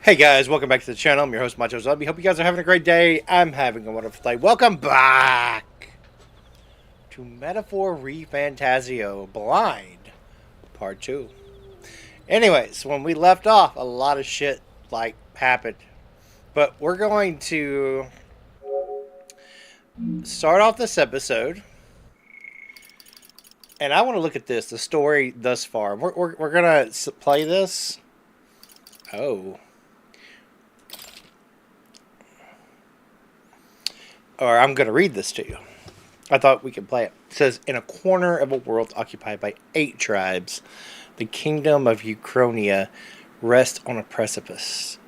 Hey guys, welcome back to the channel. I'm your host, Macho Zombie. Hope you guys are having a great day. I'm having a wonderful day. Welcome back to Metaphor Refantazio Blind Part 2. Anyways, when we left off, a lot of shit happened. But we're going to start off this episode. And I want to look at this, the story thus far. We're going to play this. Oh. Or I'm going to read this to you. I thought we could play it. It says, in a corner of a world occupied by 8 tribes, the kingdom of Uchronia rests on a precipice.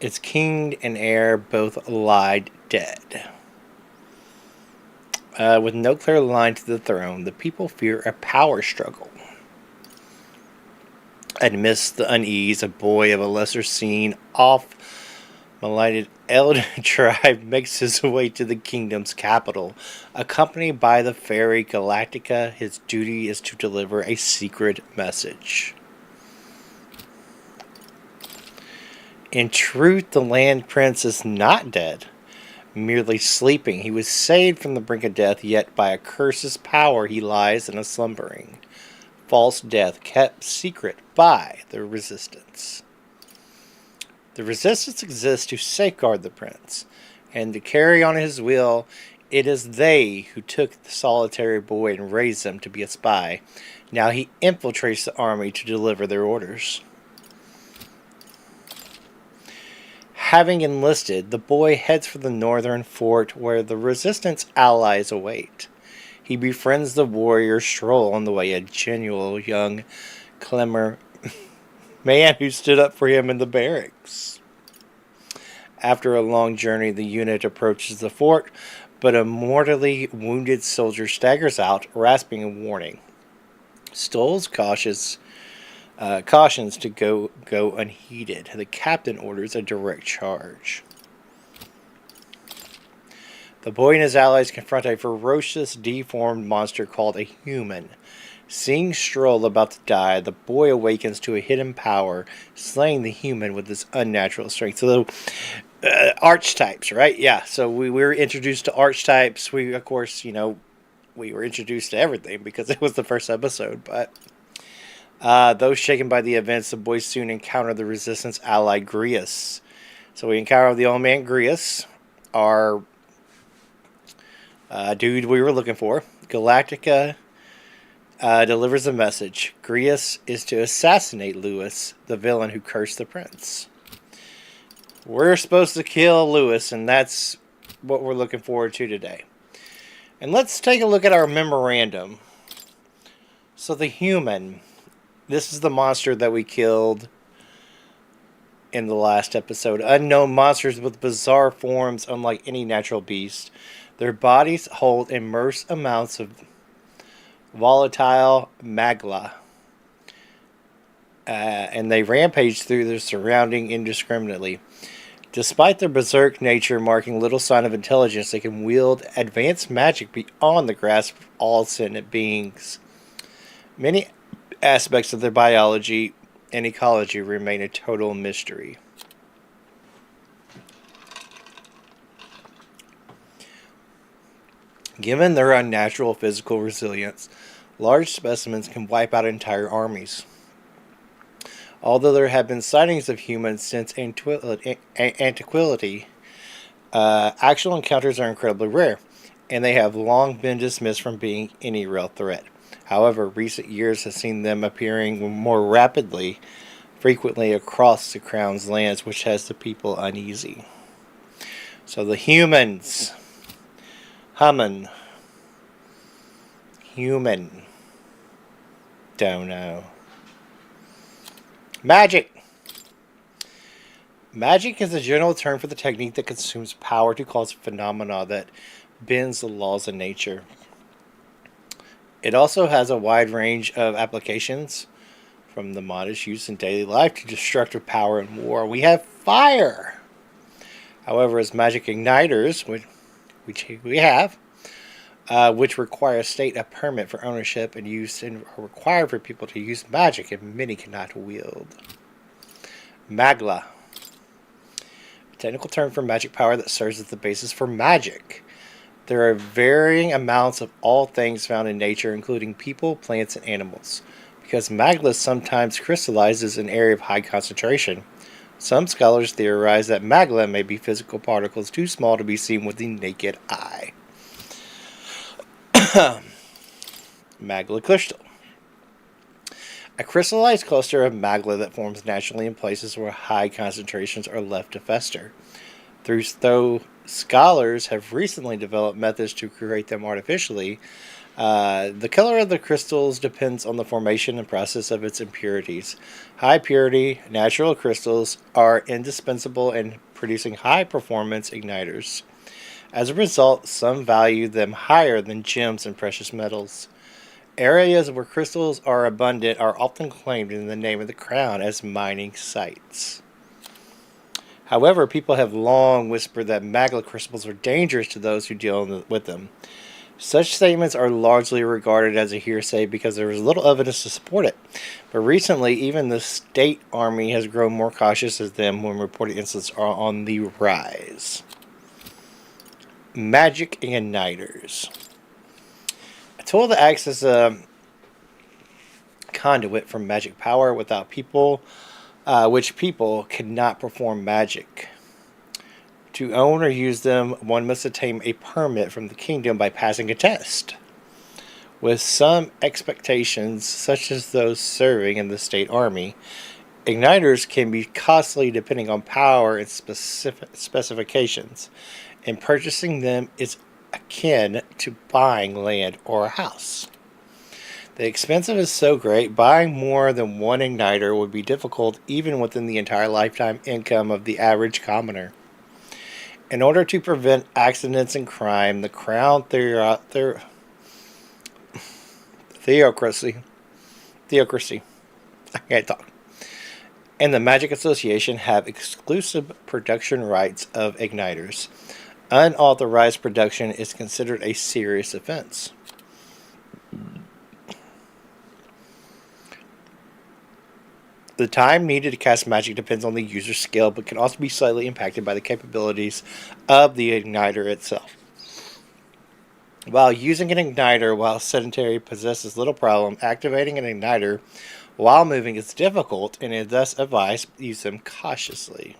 Its king and heir both lied dead. With no clear line to the throne, the people fear a power struggle. Amidst the unease, a boy of a lesser scene, maligned Eld tribe makes his way to the kingdom's capital. Accompanied by the fairy Galactica, his duty is to deliver a secret message. In truth, the land prince is not dead, merely sleeping. He was saved from the brink of death, yet by a curse's power he lies in a slumbering. False death kept secret by the resistance. The resistance exists to safeguard the prince, and to carry on his will. It is they who took the solitary boy and raised him to be a spy. Now he infiltrates the army to deliver their orders. Having enlisted, the boy heads for the northern fort where the resistance allies await. He befriends the warrior Stroll on the way, a genuine young Clemmer man who stood up for him in the barracks. After a long journey, the unit approaches the fort, but a mortally wounded soldier staggers out, rasping a warning. Stoll's cautions to go unheeded. The captain orders a direct charge. The boy and his allies confront a ferocious, deformed monster called a human. Seeing Stroll about to die, the boy awakens to a hidden power, slaying the human with his unnatural strength. So, archetypes, right? Yeah, so we were introduced to archetypes. We, of course, we were introduced to everything because it was the first episode. But though shaken by the events, the boys soon encounter the resistance ally Grius. So we encounter the old man Grius, our dude we were looking for. Galactica delivers a message. Grius is to assassinate Lewis, the villain who cursed the prince. We're supposed to kill Lewis, and that's what we're looking forward to today. And let's take a look at our memorandum. So the human, this is the monster that we killed in the last episode. Unknown monsters with bizarre forms unlike any natural beast. Their bodies hold immense amounts of volatile magla, and they rampage through their surrounding indiscriminately. Despite their berserk nature marking little sign of intelligence, they can wield advanced magic beyond the grasp of all sentient beings. Many aspects of their biology and ecology remain a total mystery. Given their unnatural physical resilience, large specimens can wipe out entire armies. Although there have been sightings of humans since antiquity, actual encounters are incredibly rare, and they have long been dismissed from being any real threat. However, recent years have seen them appearing more frequently across the Crown's lands, which has the people uneasy. So the humans. Human. Don't know. Magic. Magic is a general term for the technique that consumes power to cause phenomena that bends the laws of nature. It also has a wide range of applications, from the modest use in daily life to destructive power in war. We have fire. However, as magic igniters, which we have, which require a state a permit for ownership and use, and are required for people to use magic, and many cannot wield. Magla. a technical term for magic power that serves as the basis for magic. There are varying amounts of all things found in nature, including people, plants, and animals. Because magma sometimes crystallizes in an area of high concentration, some scholars theorize that magma may be physical particles too small to be seen with the naked eye. Magma crystal. A crystallized cluster of magma that forms naturally in places where high concentrations are left to fester. Though scholars have recently developed methods to create them artificially, the color of the crystals depends on the formation and process of its impurities. High purity, natural crystals are indispensable in producing high performance igniters. As a result, some value them higher than gems and precious metals. Areas where crystals are abundant are often claimed in the name of the crown as mining sites. However, people have long whispered that magma crystals are dangerous to those who deal with them. Such statements are largely regarded as a hearsay because there is little evidence to support it. But recently, even the state army has grown more cautious of them when reported incidents are on the rise. Magic igniters. A tool that acts as a conduit for magic power without people, which people cannot perform magic. To own or use them, one must obtain a permit from the kingdom by passing a test. With some expectations, such as those serving in the state army, igniters can be costly depending on power and specifications, and purchasing them is akin to buying land or a house. The expense is so great, buying more than one igniter would be difficult even within the entire lifetime income of the average commoner. In order to prevent accidents and crime, the Crown Theocracy, I can't talk, and the Magic Association have exclusive production rights of igniters. Unauthorized production is considered a serious offense. The time needed to cast magic depends on the user's skill, but can also be slightly impacted by the capabilities of the igniter itself. While using an igniter while sedentary possesses little problem, activating an igniter while moving is difficult, and is thus advised to use them cautiously.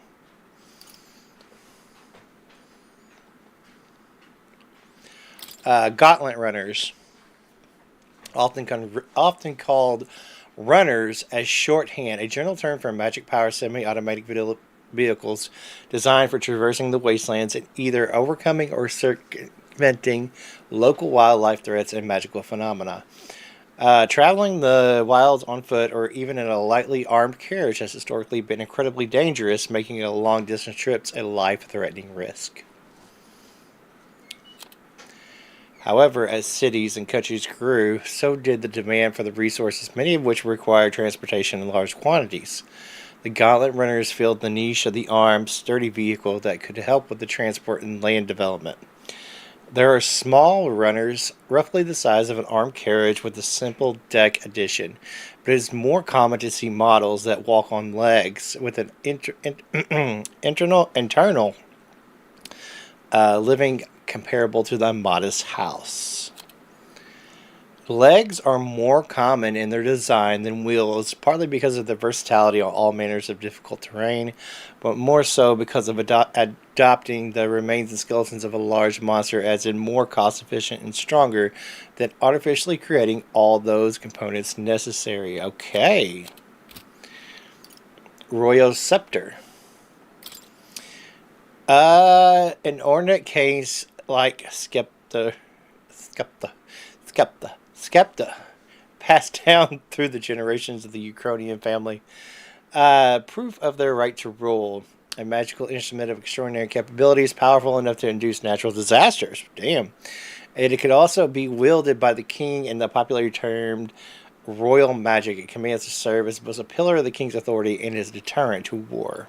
Gauntlet runners, often called runners as shorthand, a general term for magic power semi-automatic vehicles designed for traversing the wastelands and either overcoming or circumventing local wildlife threats and magical phenomena. Traveling the wilds on foot or even in a lightly armed carriage has historically been incredibly dangerous, making long-distance trips a life-threatening risk. However, as cities and countries grew, so did the demand for the resources, many of which required transportation in large quantities. The gauntlet runners filled the niche of the armed, sturdy vehicle that could help with the transport and land development. There are small runners, roughly the size of an armed carriage with a simple deck addition, but it is more common to see models that walk on legs with an internal living comparable to the modest house. Legs are more common in their design than wheels, partly because of the versatility on all manners of difficult terrain, but more so because of adopting the remains and skeletons of a large monster as in more cost efficient and stronger than artificially creating all those components necessary. Okay. Royal Scepter. An ornate case like Skepta, passed down through the generations of the Ukrainian family. Proof of their right to rule. A magical instrument of extraordinary capabilities, powerful enough to induce natural disasters. Damn. And it could also be wielded by the king in the popularly termed royal magic. It commands to serve as both a pillar of the king's authority and as a deterrent to war.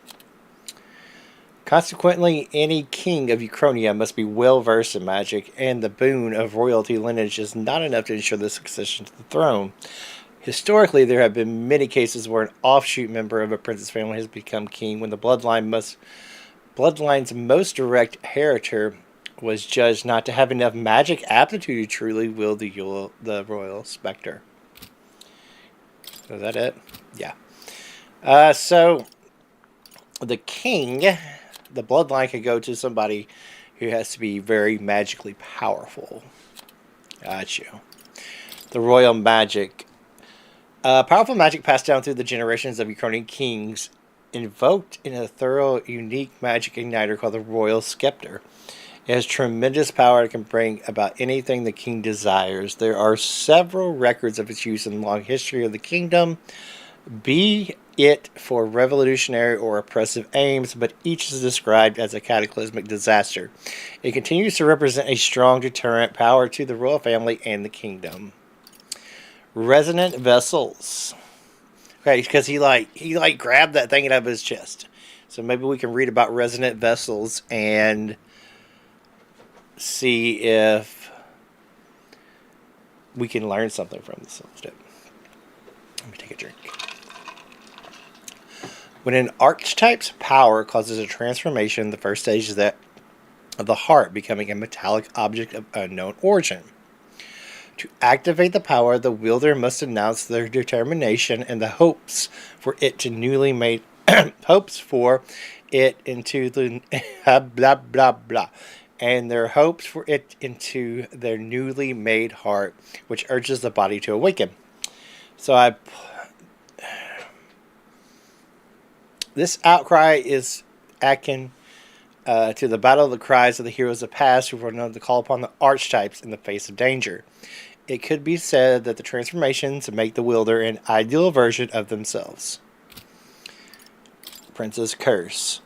Consequently, any king of Ukrainia must be well versed in magic, and the boon of royalty lineage is not enough to ensure the succession to the throne. Historically, there have been many cases where an offshoot member of a prince's family has become king when the bloodline must Bloodline's most direct inheritor was judged not to have enough magic aptitude to truly wield the royal specter. Is that it? Yeah. So the king, the bloodline could go to somebody who has to be very magically powerful. Got you. The royal magic. Powerful magic passed down through the generations of Ukrainian kings, invoked in a thorough, unique magic igniter called the royal scepter. It has tremendous power and can bring about anything the king desires. There are several records of its use in the long history of the kingdom, be it for revolutionary or oppressive aims, but each is described as a cataclysmic disaster. It continues to represent a strong deterrent power to the royal family and the kingdom. Resonant vessels. Okay, because he grabbed that thing out of his chest. So maybe we can read about resonant vessels and see if we can learn something from this. Let me take a drink. When an archetype's power causes a transformation, the first stage is that of the heart becoming a metallic object of unknown origin. To activate the power, the wielder must announce their determination and the hopes for it to newly made hopes for it into the blah blah blah, and their hopes for it into their newly made heart, which urges the body to awaken. So this outcry is akin to the battle of the cries of the heroes of the past who were known to call upon the archetypes in the face of danger. It could be said that the transformations make the wielder an ideal version of themselves. Prince's Curse.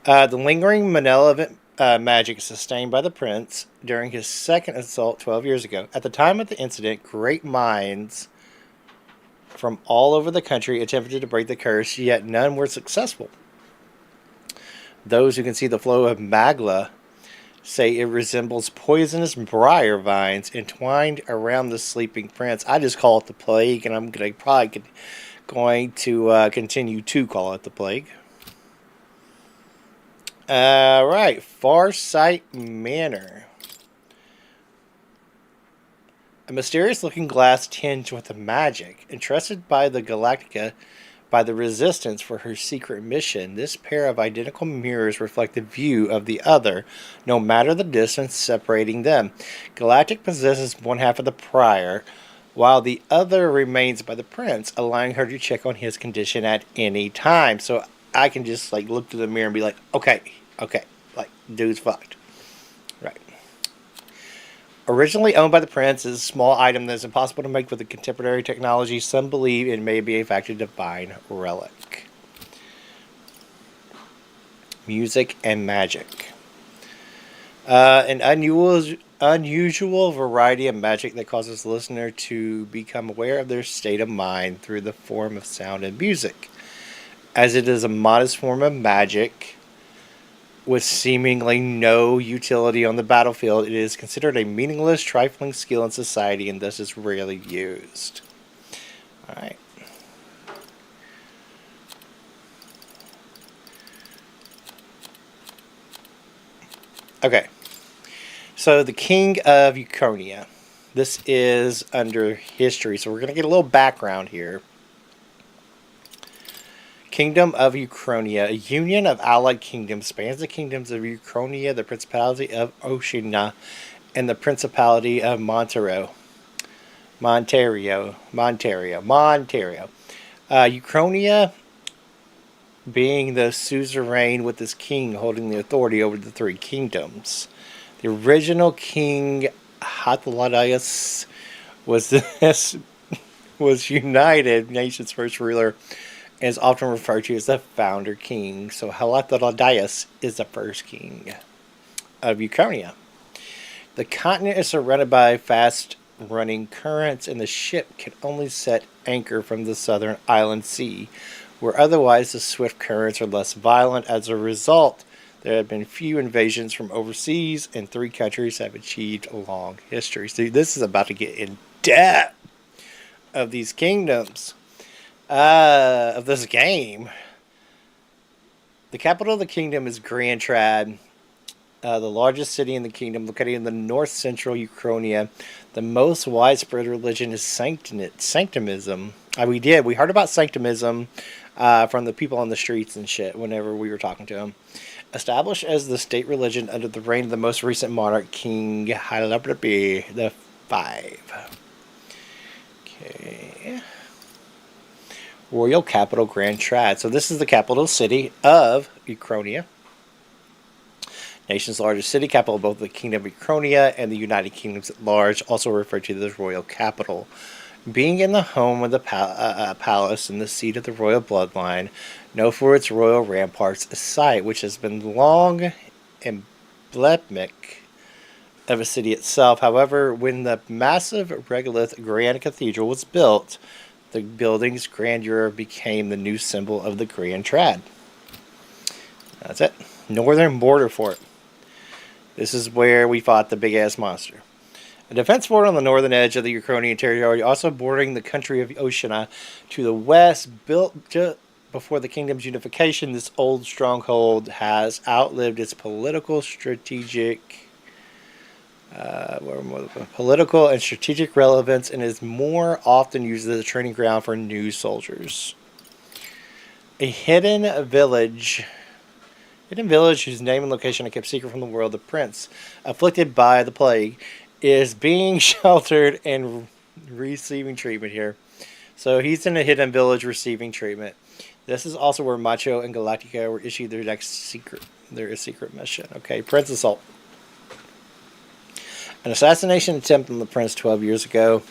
The lingering malevolent magic sustained by the prince during his second assault 12 years ago. At the time of the incident, great minds from all over the country attempted to break the curse, yet none were successful. Those who can see the flow of magla say it resembles poisonous briar vines entwined around the sleeping prince. I just call it the plague, and I'm probably going to continue to call it the plague. Right, Farsight Manor. A mysterious-looking glass tinged with magic, entrusted by the Galactica by the Resistance for her secret mission. This pair of identical mirrors reflect the view of the other, no matter the distance separating them. Galactic possesses one half of the prior, while the other remains by the prince, allowing her to check on his condition at any time. So I can just look to the mirror and be like, okay, dude's fucked. Right. Originally owned by the prince, is a small item that is impossible to make with the contemporary technology. Some believe it may be a fact of divine relic. Music and magic. An unusual variety of magic that causes the listener to become aware of their state of mind through the form of sound and music. As it is a modest form of magic with seemingly no utility on the battlefield, it is considered a meaningless, trifling skill in society and thus is rarely used. Alright. Okay. So, the King of Ukrainia. This is under history, so we're going to get a little background here. Kingdom of Ukrainia. A union of allied kingdoms spans the kingdoms of Ukrainia, the Principality of Oshina, and the Principality of Montario. Ukrainia being the suzerain with his king holding the authority over the three kingdoms. The original king Hataladius was United Nation's first ruler and is often referred to as the founder king. So Hataladius is the first king of Ukrainia. The continent is surrounded by fast-running currents, and the ship can only set anchor from the southern island sea, where otherwise the swift currents are less violent. As a result, there have been few invasions from overseas, and three countries have achieved a long history. So this is about to get in depth of these kingdoms. Of this game. The capital of the kingdom is Grand Trad, the largest city in the kingdom, located in the north-central Ukrainia. The most widespread religion is sanctimism. We heard about sanctimism from the people on the streets and shit whenever we were talking to them. Established as the state religion under the reign of the most recent monarch, King Haile the Five. Okay. Royal capital, Grand Trad. So this is the capital city of Ukrainia. Nation's largest city, capital of both the Kingdom of Ukrainia and the United Kingdoms at large, also referred to as royal capital. Being in the home of the palace and the seat of the royal bloodline, known for its royal ramparts, a site which has been long emblematic of a city itself. However, when the massive regolith Grand Cathedral was built, the building's grandeur became the new symbol of the Grand Trad. That's it. Northern border fort. This is where we fought the big-ass monster. A defense fort on the northern edge of the Ukrainian territory, also bordering the country of Oshina to the west, built just before the kingdom's unification. This old stronghold has outlived its political and strategic relevance and is more often used as a training ground for new soldiers. A hidden village whose name and location are kept secret from the world. The prince, afflicted by the plague, is being sheltered and receiving treatment here. So he's in a hidden village receiving treatment. This is also where Macho and Galactica were issued their secret mission. Okay, Prince Assault. An assassination attempt on the prince 12 years ago.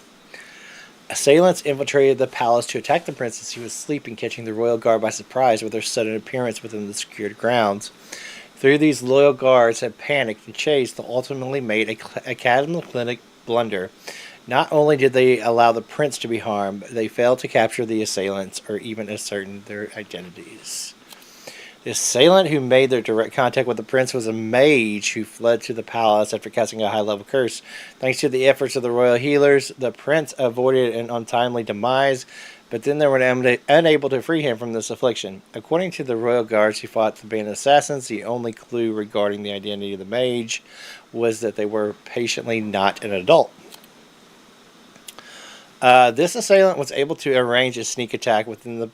Assailants infiltrated the palace to attack the prince as he was sleeping, catching the royal guard by surprise with their sudden appearance within the secured grounds. Three of these loyal guards had panicked and chased, but ultimately made a cataclysmic blunder. Not only did they allow the prince to be harmed, but they failed to capture the assailants or even ascertain their identities. The assailant who made their direct contact with the prince was a mage who fled to the palace after casting a high-level curse. Thanks to the efforts of the royal healers, the prince avoided an untimely demise, but then they were unable to free him from this affliction. According to the royal guards who fought the band of assassins, the only clue regarding the identity of the mage was that they were patiently not an adult. This assailant was able to arrange a sneak attack within the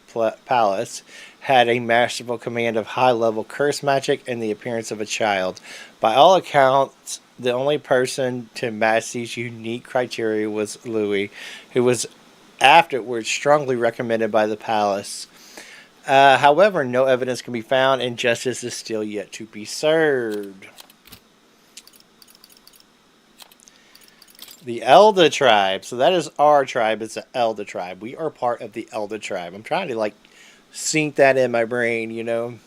palace, had a masterful command of high-level curse magic, and the appearance of a child. By all accounts, the only person to match these unique criteria was Louis, who was afterwards strongly recommended by the palace. However, no evidence can be found, and justice is still yet to be served. The Elder tribe. So that is our tribe. It's the Elder tribe. We are part of the Elder tribe. I'm trying to sink that in my brain, you know.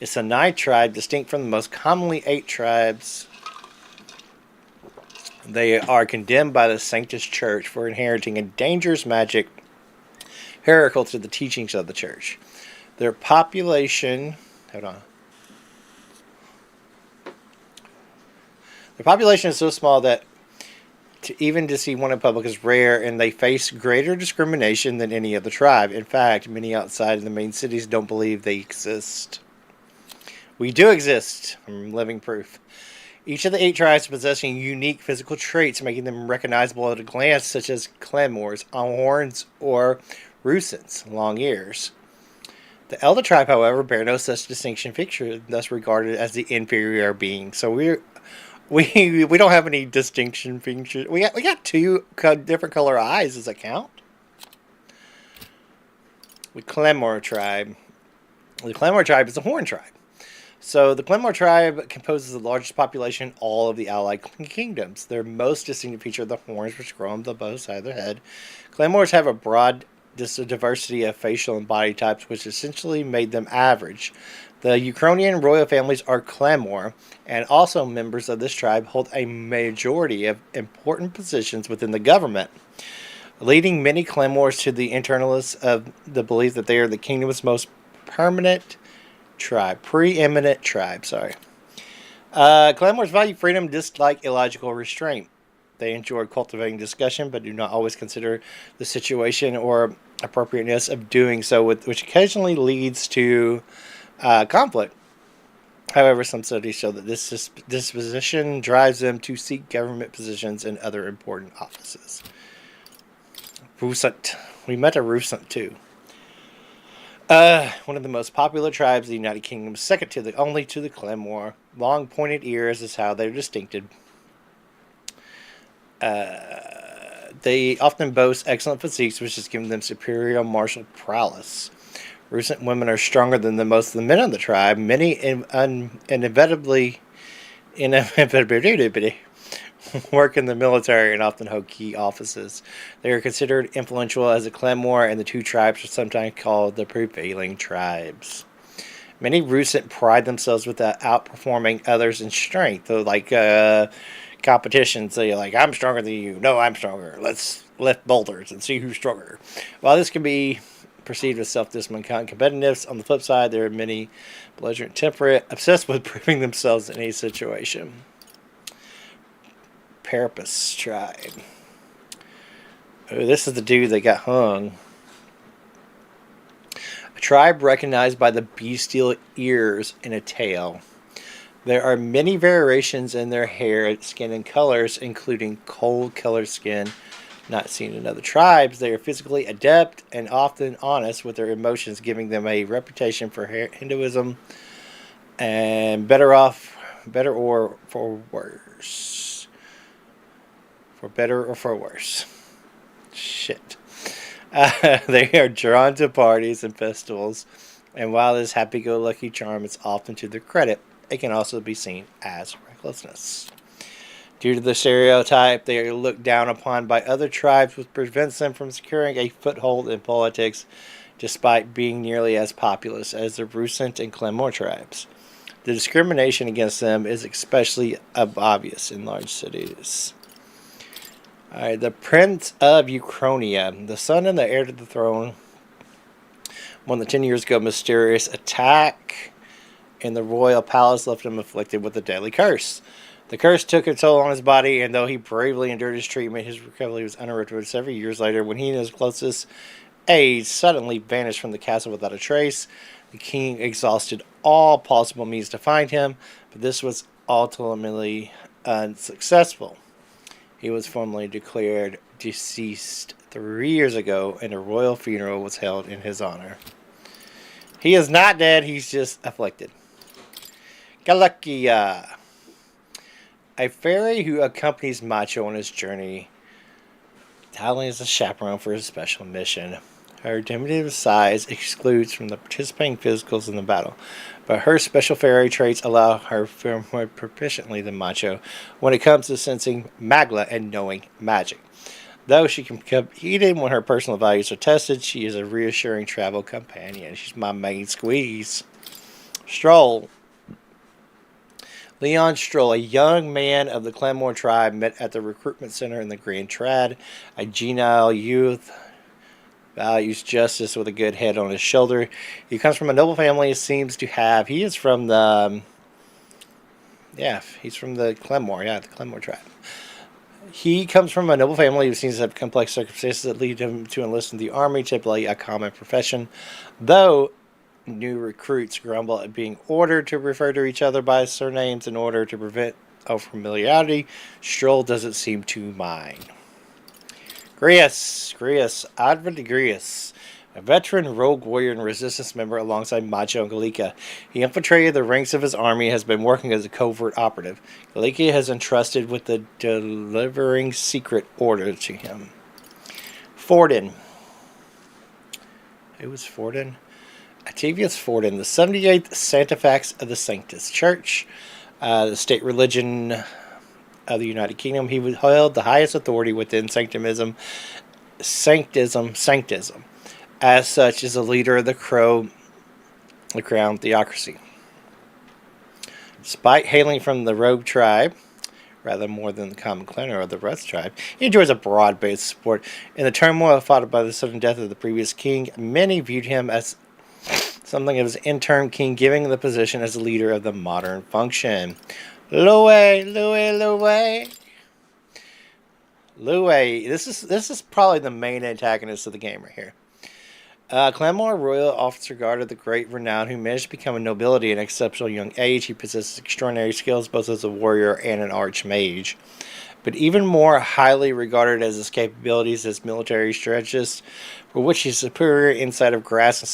It's a 9th tribe, distinct from the most commonly 8 tribes. They are condemned by the Sanctus Church for inheriting a dangerous magic heretical to the teachings of the church. Their population... Hold on. Their population is so small that to see one in public is rare, and they face greater discrimination than any other tribe. In fact, many outside of the main cities don't believe they exist. We do exist. I'm living proof. Each of the 8 tribes possessing unique physical traits, making them recognizable at a glance, such as claymores, horns, or rusents, long ears. The Elder tribe, however, bear no such distinction feature, thus regarded as the inferior being. So we don't have any distinction features. We got 2 different color eyes. Does that count? The Claymore tribe. The Claymore tribe is a horn tribe. So the Claymore tribe composes the largest population in all of the allied kingdoms. Their most distinctive feature are the horns, which grow on the both sides of their head. Claymores have a broad diversity of facial and body types, which essentially made them average. The Ukrainian royal families are Claymore, and also members of this tribe hold a majority of important positions within the government, leading many Claymores to the internalists of the belief that they are the kingdom's most preeminent tribe. Claymores value freedom, dislike illogical restraint. They enjoy cultivating discussion, but do not always consider the situation or appropriateness of doing so, which occasionally leads to conflict. However, some studies show that this disposition drives them to seek government positions and other important offices. Rusant. We met a Rusant too. One of the most popular tribes in the United Kingdom, second to only to the Clanmore. Long pointed ears is how they're distincted. They often boast excellent physiques, which has given them superior martial prowess. Rusant women are stronger than most of the men of the tribe. Many inevitably work in the military and often hold key offices. They are considered influential as a Clanmore, and the two tribes are sometimes called the prevailing tribes. Many Rusant pride themselves with outperforming others in strength. So, like competitions, they're like, I'm stronger than you. No, I'm stronger. Let's lift boulders and see who's stronger. While this can be perceived as self-discipline competitiveness, on the flip side, there are many belligerent temperate, obsessed with proving themselves in any situation. Parapus tribe. Oh, this is the dude that got hung. A tribe recognized by the bestial ears and a tail. There are many variations in their hair, skin, and colors, including coal-colored skin, not seen in other tribes. They are physically adept and often honest with their emotions, giving them a reputation for Hinduism and better or for worse. For better or for worse. Shit. They are drawn to parties and festivals, and while this happy-go-lucky charm is often to their credit, it can also be seen as recklessness. Due to the stereotype, they are looked down upon by other tribes, which prevents them from securing a foothold in politics, despite being nearly as populous as the Rusant and Clanmore tribes. The discrimination against them is especially obvious in large cities. Alright, the Prince of Uchronia, the son and the heir to the throne, more than 10 years ago, mysterious attack in the royal palace left him afflicted with a deadly curse. The curse took a toll on his body, and though he bravely endured his treatment, his recovery was uninterrupted. Several years later, when he and his closest aides suddenly vanished from the castle without a trace, the king exhausted all possible means to find him, but this was ultimately unsuccessful. He was formally declared deceased 3 years ago, and a royal funeral was held in his honor. He is not dead, he's just afflicted. Galakia. A fairy who accompanies Macho on his journey, traveling as a chaperone for his special mission. Her diminutive size excludes from the participating physicals in the battle, but her special fairy traits allow her to fare more proficiently than Macho when it comes to sensing magla and knowing magic. Though she can be competed when her personal values are tested, she is a reassuring travel companion. She's my main squeeze. Stroll. Leon Stroll, a young man of the Clanmore tribe, met at the recruitment center in the Grand Trad. A genial youth, values justice with a good head on his shoulder. He comes from a noble family. Seems to have. He is from the. He's from the Clanmore. Yeah, the Clanmore tribe. He comes from a noble family who seems to have complex circumstances that lead him to enlist in the army, typically a common profession. Though new recruits grumble at being ordered to refer to each other by surnames in order to prevent familiarity, Stroll doesn't seem to mind. Grius, Advent Grius, a veteran rogue warrior and resistance member alongside Macho and Galika. He infiltrated the ranks of his army and has been working as a covert operative. Galika has entrusted with the delivering secret order to him. Forden. Who was Forden? Octavius Forden, the 78th Sanctifex of the Sanctus Church, the state religion of the United Kingdom. He held the highest authority within sanctism. As such, is a leader of the Crown theocracy. Despite hailing from the rogue tribe, rather more than the common clan or the Rust tribe, he enjoys a broad-based support. In the turmoil fought by the sudden death of the previous king, many viewed him as something of his interim king, giving the position as the leader of the modern function. Louis. Lue, this is probably the main antagonist of the game right here. Clanmore, royal officer guard of the great renown, who managed to become a nobility at an exceptional young age. He possesses extraordinary skills both as a warrior and an archmage. But even more highly regarded as his capabilities as military strategist, for which his superior insight of grasp and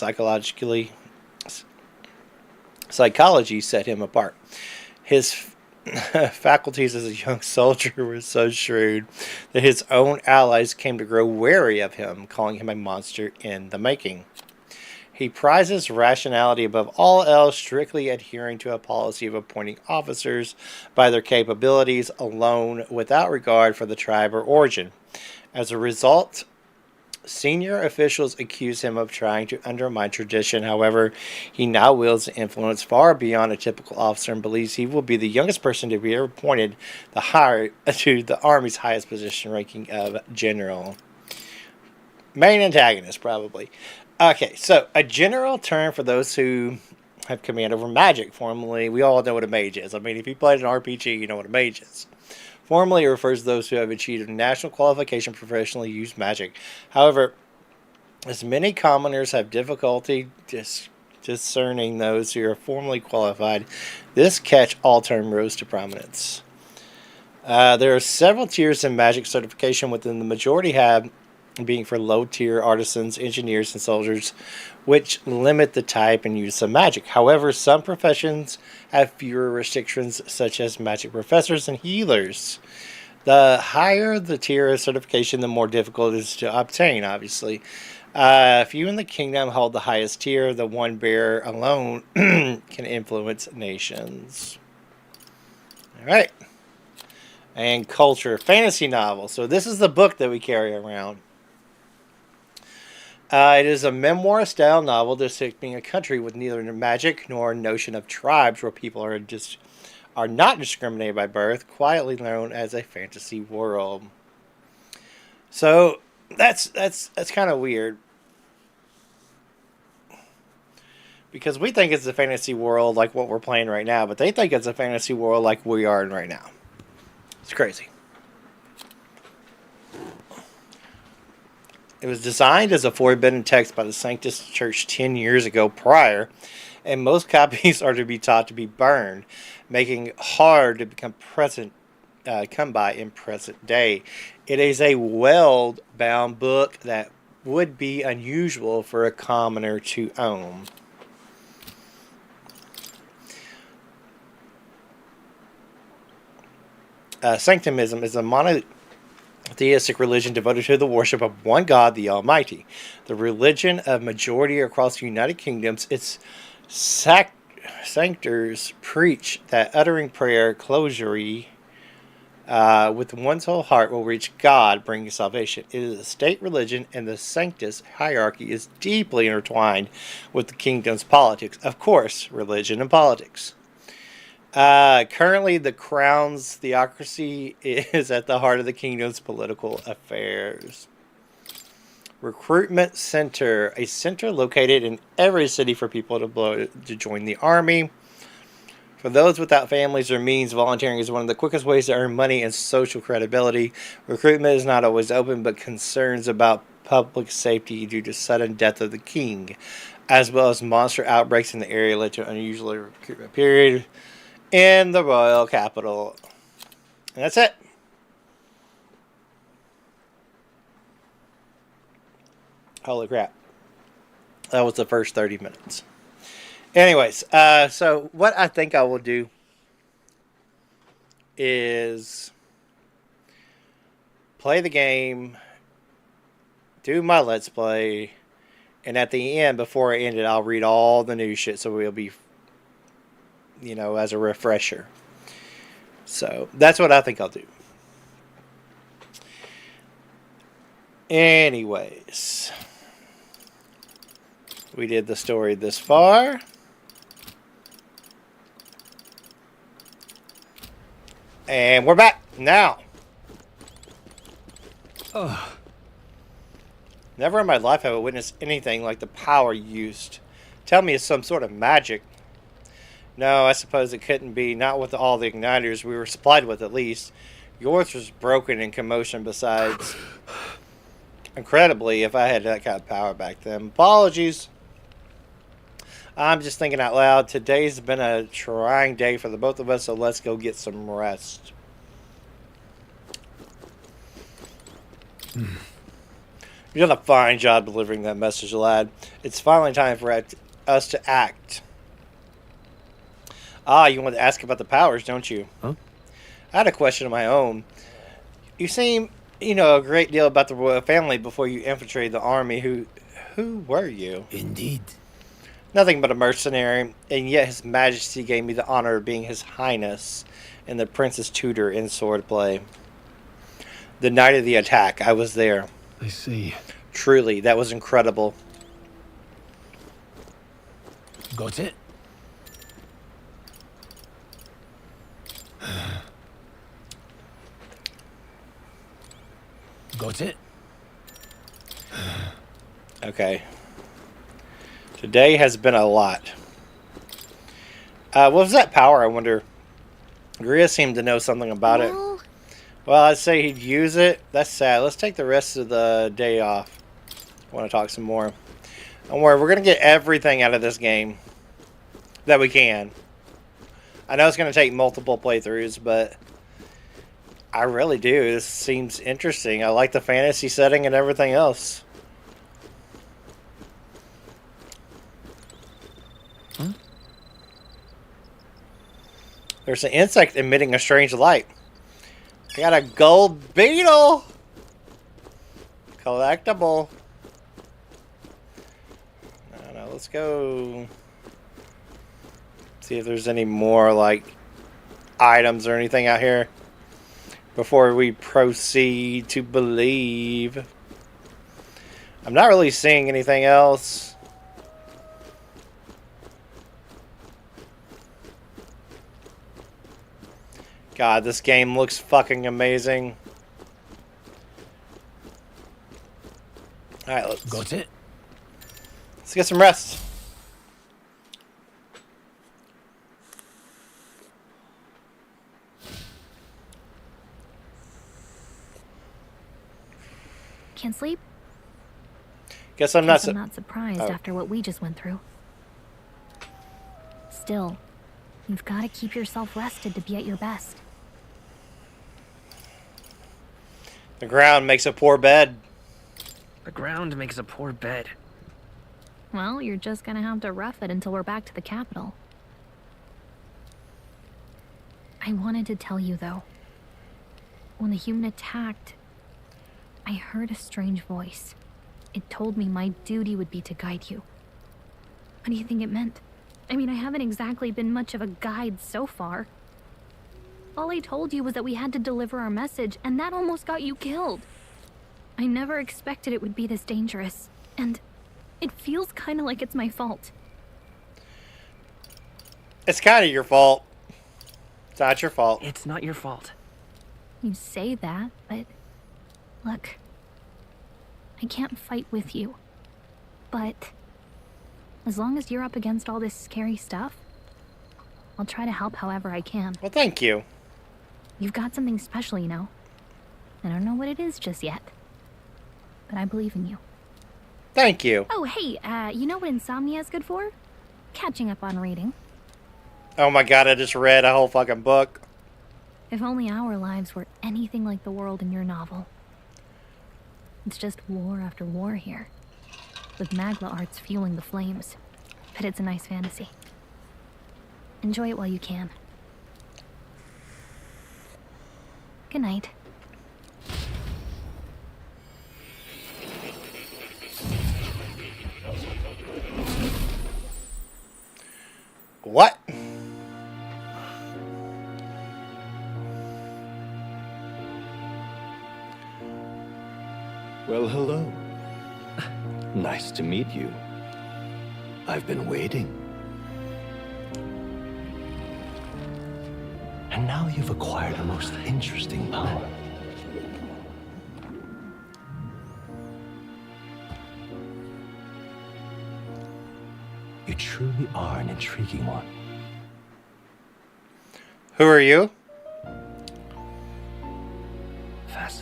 psychology set him apart. His faculties as a young soldier were so shrewd that his own allies came to grow wary of him, calling him a monster in the making. He prizes rationality above all else, strictly adhering to a policy of appointing officers by their capabilities alone without regard for the tribe or origin. As a result, senior officials accuse him of trying to undermine tradition. However, he now wields influence far beyond a typical officer and believes he will be the youngest person to be ever appointed to the Army's highest position ranking of general. Main antagonist, probably. Okay, so a general term for those who have command over magic. Formally, we all know what a mage is. I mean, if you played an RPG, you know what a mage is. Formally, it refers to those who have achieved a national qualification to professionally use magic. However, as many commoners have difficulty discerning those who are formally qualified, this catch-all term rose to prominence. There are several tiers in magic certification, within the majority have being for low-tier artisans, engineers, and soldiers, which limit the type and use of magic. However, some professions have fewer restrictions, such as magic professors and healers. The higher the tier of certification, the more difficult it is to obtain, obviously. Few in the kingdom hold the highest tier. The one bearer alone can influence nations. Alright. And culture. Fantasy novel. So this is the book that we carry around. It is a memoir-style novel depicting a country with neither magic nor notion of tribes, where people are not discriminated by birth, quietly known as a fantasy world. So that's kind of weird, because we think it's a fantasy world like what we're playing right now, but they think it's a fantasy world like we are in right now. It's crazy. It was designed as a forbidden text by the Sanctus Church 10 years ago prior, and most copies are to be taught to be burned, making it hard to come by in present day. It is a well-bound book that would be unusual for a commoner to own. Sanctimism is a monotheistic religion devoted to the worship of one God, the Almighty. The religion of majority across the United Kingdoms, its sanctors preach that uttering prayer, closery, with one's whole heart will reach God, bringing salvation. It is a state religion, and the Sanctus hierarchy is deeply intertwined with the kingdom's politics. Of course, religion and politics. Currently, the crown's theocracy is at the heart of the kingdom's political affairs. Recruitment Center, a center located in every city for people to join the army. For those without families or means, volunteering is one of the quickest ways to earn money and social credibility. Recruitment is not always open, but concerns about public safety due to sudden death of the king, as well as monster outbreaks in the area, led to an unusual recruitment period in the royal capital. And that's it. Holy crap. That was the first 30 minutes. Anyways, so what I think I will do is play the game, do my Let's Play, and at the end, before I end it, I'll read all the new shit, so we'll be, as a refresher. So that's what I think I'll do. Anyways, we did the story this far. And we're back now. Ugh. Never in my life have I witnessed anything like the power used. Tell me it's some sort of magic. No, I suppose it couldn't be. Not with all the igniters we were supplied with, at least. Yours was broken in commotion besides. Incredibly, if I had that kind of power back then. Apologies. I'm just thinking out loud. Today's been a trying day for the both of us, so let's go get some rest. You've done a fine job delivering that message, lad. It's finally time for us to act. Ah, you want to ask about the powers, don't you? Huh? I had a question of my own. You seem, a great deal about the royal family before you infiltrated the army. Who were you? Indeed. Nothing but a mercenary, and yet His Majesty gave me the honor of being His Highness and the Prince's tutor in swordplay. The night of the attack, I was there. I see. Truly, that was incredible. Got it? Got it? Okay. Today has been a lot. What was that power, I wonder? Gria seemed to know something about it. Well, I'd say he'd use it. That's sad. Let's take the rest of the day off. I want to talk some more. Don't worry, we're going to get everything out of this game that we can. I know it's going to take multiple playthroughs, but I really do. This seems interesting. I like the fantasy setting and everything else. Huh? There's an insect emitting a strange light. I got a gold beetle. Collectible. No, let's go see if there's any more like items or anything out here before we proceed to believe. I'm not really seeing anything else. God, this game looks fucking amazing. Alright, let's get some rest. Can't sleep? Guess I'm not surprised after what we just went through. Still, you've got to keep yourself rested to be at your best. The ground makes a poor bed. The ground makes a poor bed. Well, you're just gonna have to rough it until we're back to the capital. I wanted to tell you, though. When the human attacked, I heard a strange voice. It told me my duty would be to guide you. What do you think it meant? I mean, I haven't exactly been much of a guide so far. All I told you was that we had to deliver our message, and that almost got you killed. I never expected it would be this dangerous, and it feels kind of like it's my fault. It's kind of your fault. It's not your fault. It's not your fault. You say that, but look, I can't fight with you. But as long as you're up against all this scary stuff, I'll try to help however I can. Well, thank you. You've got something special, you know. I don't know what it is just yet, but I believe in you. Thank you. Oh, hey, you know what insomnia is good for? Catching up on reading. Oh my god, I just read a whole fucking book. If only our lives were anything like the world in your novel. It's just war after war here, with Magla arts fueling the flames. But it's a nice fantasy. Enjoy it while you can. Good night. What? Well, hello. Nice to meet you. I've been waiting. And now you've acquired a most interesting power. You truly are an intriguing one. Who are you?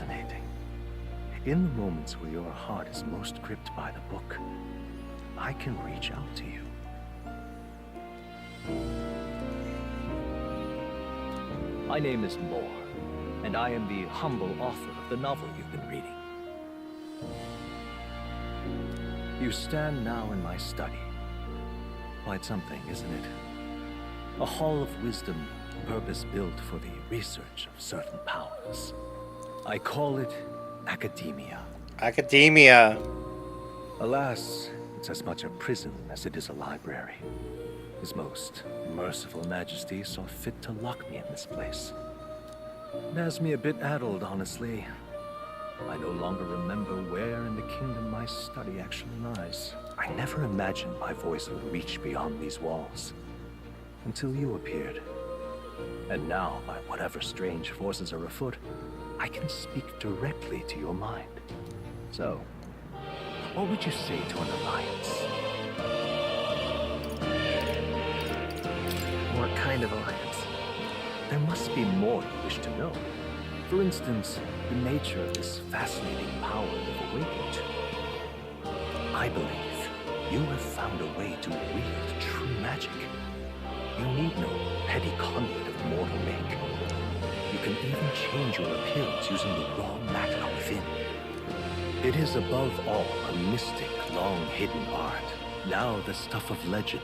fascinating. In the moments where your heart is most gripped by the book, I can reach out to you. My name is Moore, and I am the humble author of the novel you've been reading. You stand now in my study. Quite something, isn't it? A hall of wisdom, purpose-built for the research of certain powers. I call it academia. Academia. Alas, it's as much a prison as it is a library. His most merciful majesty saw fit to lock me in this place. It has me a bit addled, honestly. I no longer remember where in the kingdom my study actually lies. I never imagined my voice would reach beyond these walls. Until you appeared. And now, by whatever strange forces are afoot, I can speak directly to your mind. So, what would you say to an alliance? What kind of alliance? There must be more you wish to know. For instance, the nature of this fascinating power you've awakened to. I believe you have found a way to wield true magic. You need no petty conduit of mortal make. You can even change your appearance using the raw matter within. It is above all a mystic, long-hidden art, now the stuff of legend.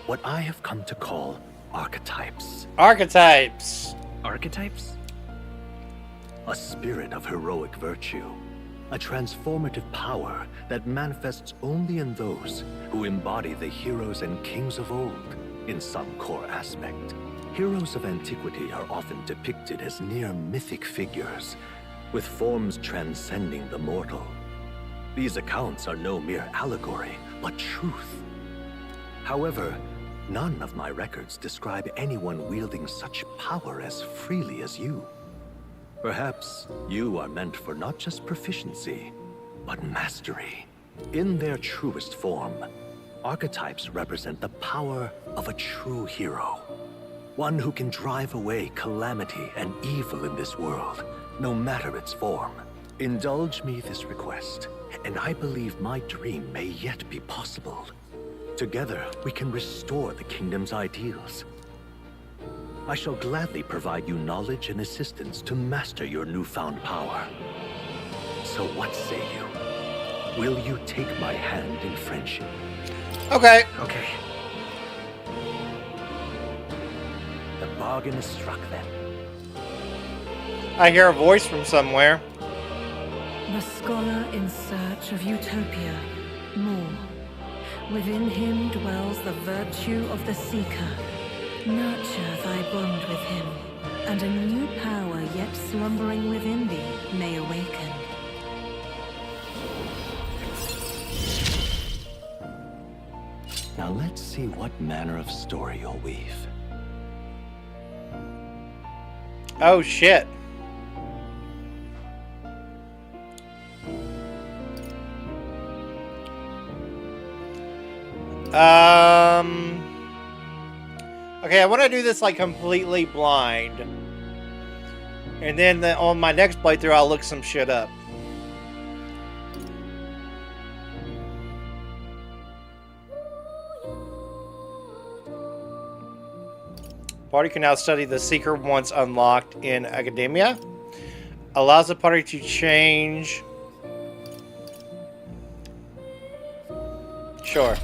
What I have come to call archetypes. Archetypes. Archetypes? A spirit of heroic virtue. A transformative power that manifests only in those who embody the heroes and kings of old in some core aspect. Heroes of antiquity are often depicted as near mythic figures, with forms transcending the mortal. These accounts are no mere allegory, but truth. However, none of my records describe anyone wielding such power as freely as you. Perhaps you are meant for not just proficiency, but mastery. In their truest form, archetypes represent the power of a true hero. One who can drive away calamity and evil in this world, no matter its form. Indulge me this request, and I believe my dream may yet be possible. Together, we can restore the kingdom's ideals. I shall gladly provide you knowledge and assistance to master your newfound power. So what say you? Will you take my hand in friendship? Okay. Okay. The bargain is struck then. I hear a voice from somewhere. The scholar in search of utopia, more. Within him dwells the virtue of the seeker. Nurture thy bond with him, and a new power yet slumbering within thee may awaken. Now let's see what manner of story you'll weave. Oh shit. Okay, I want to do this like completely blind. And then on my next playthrough, I'll look some shit up. Party can now study the Seeker once unlocked in Academia. Allows the party to change. Sure.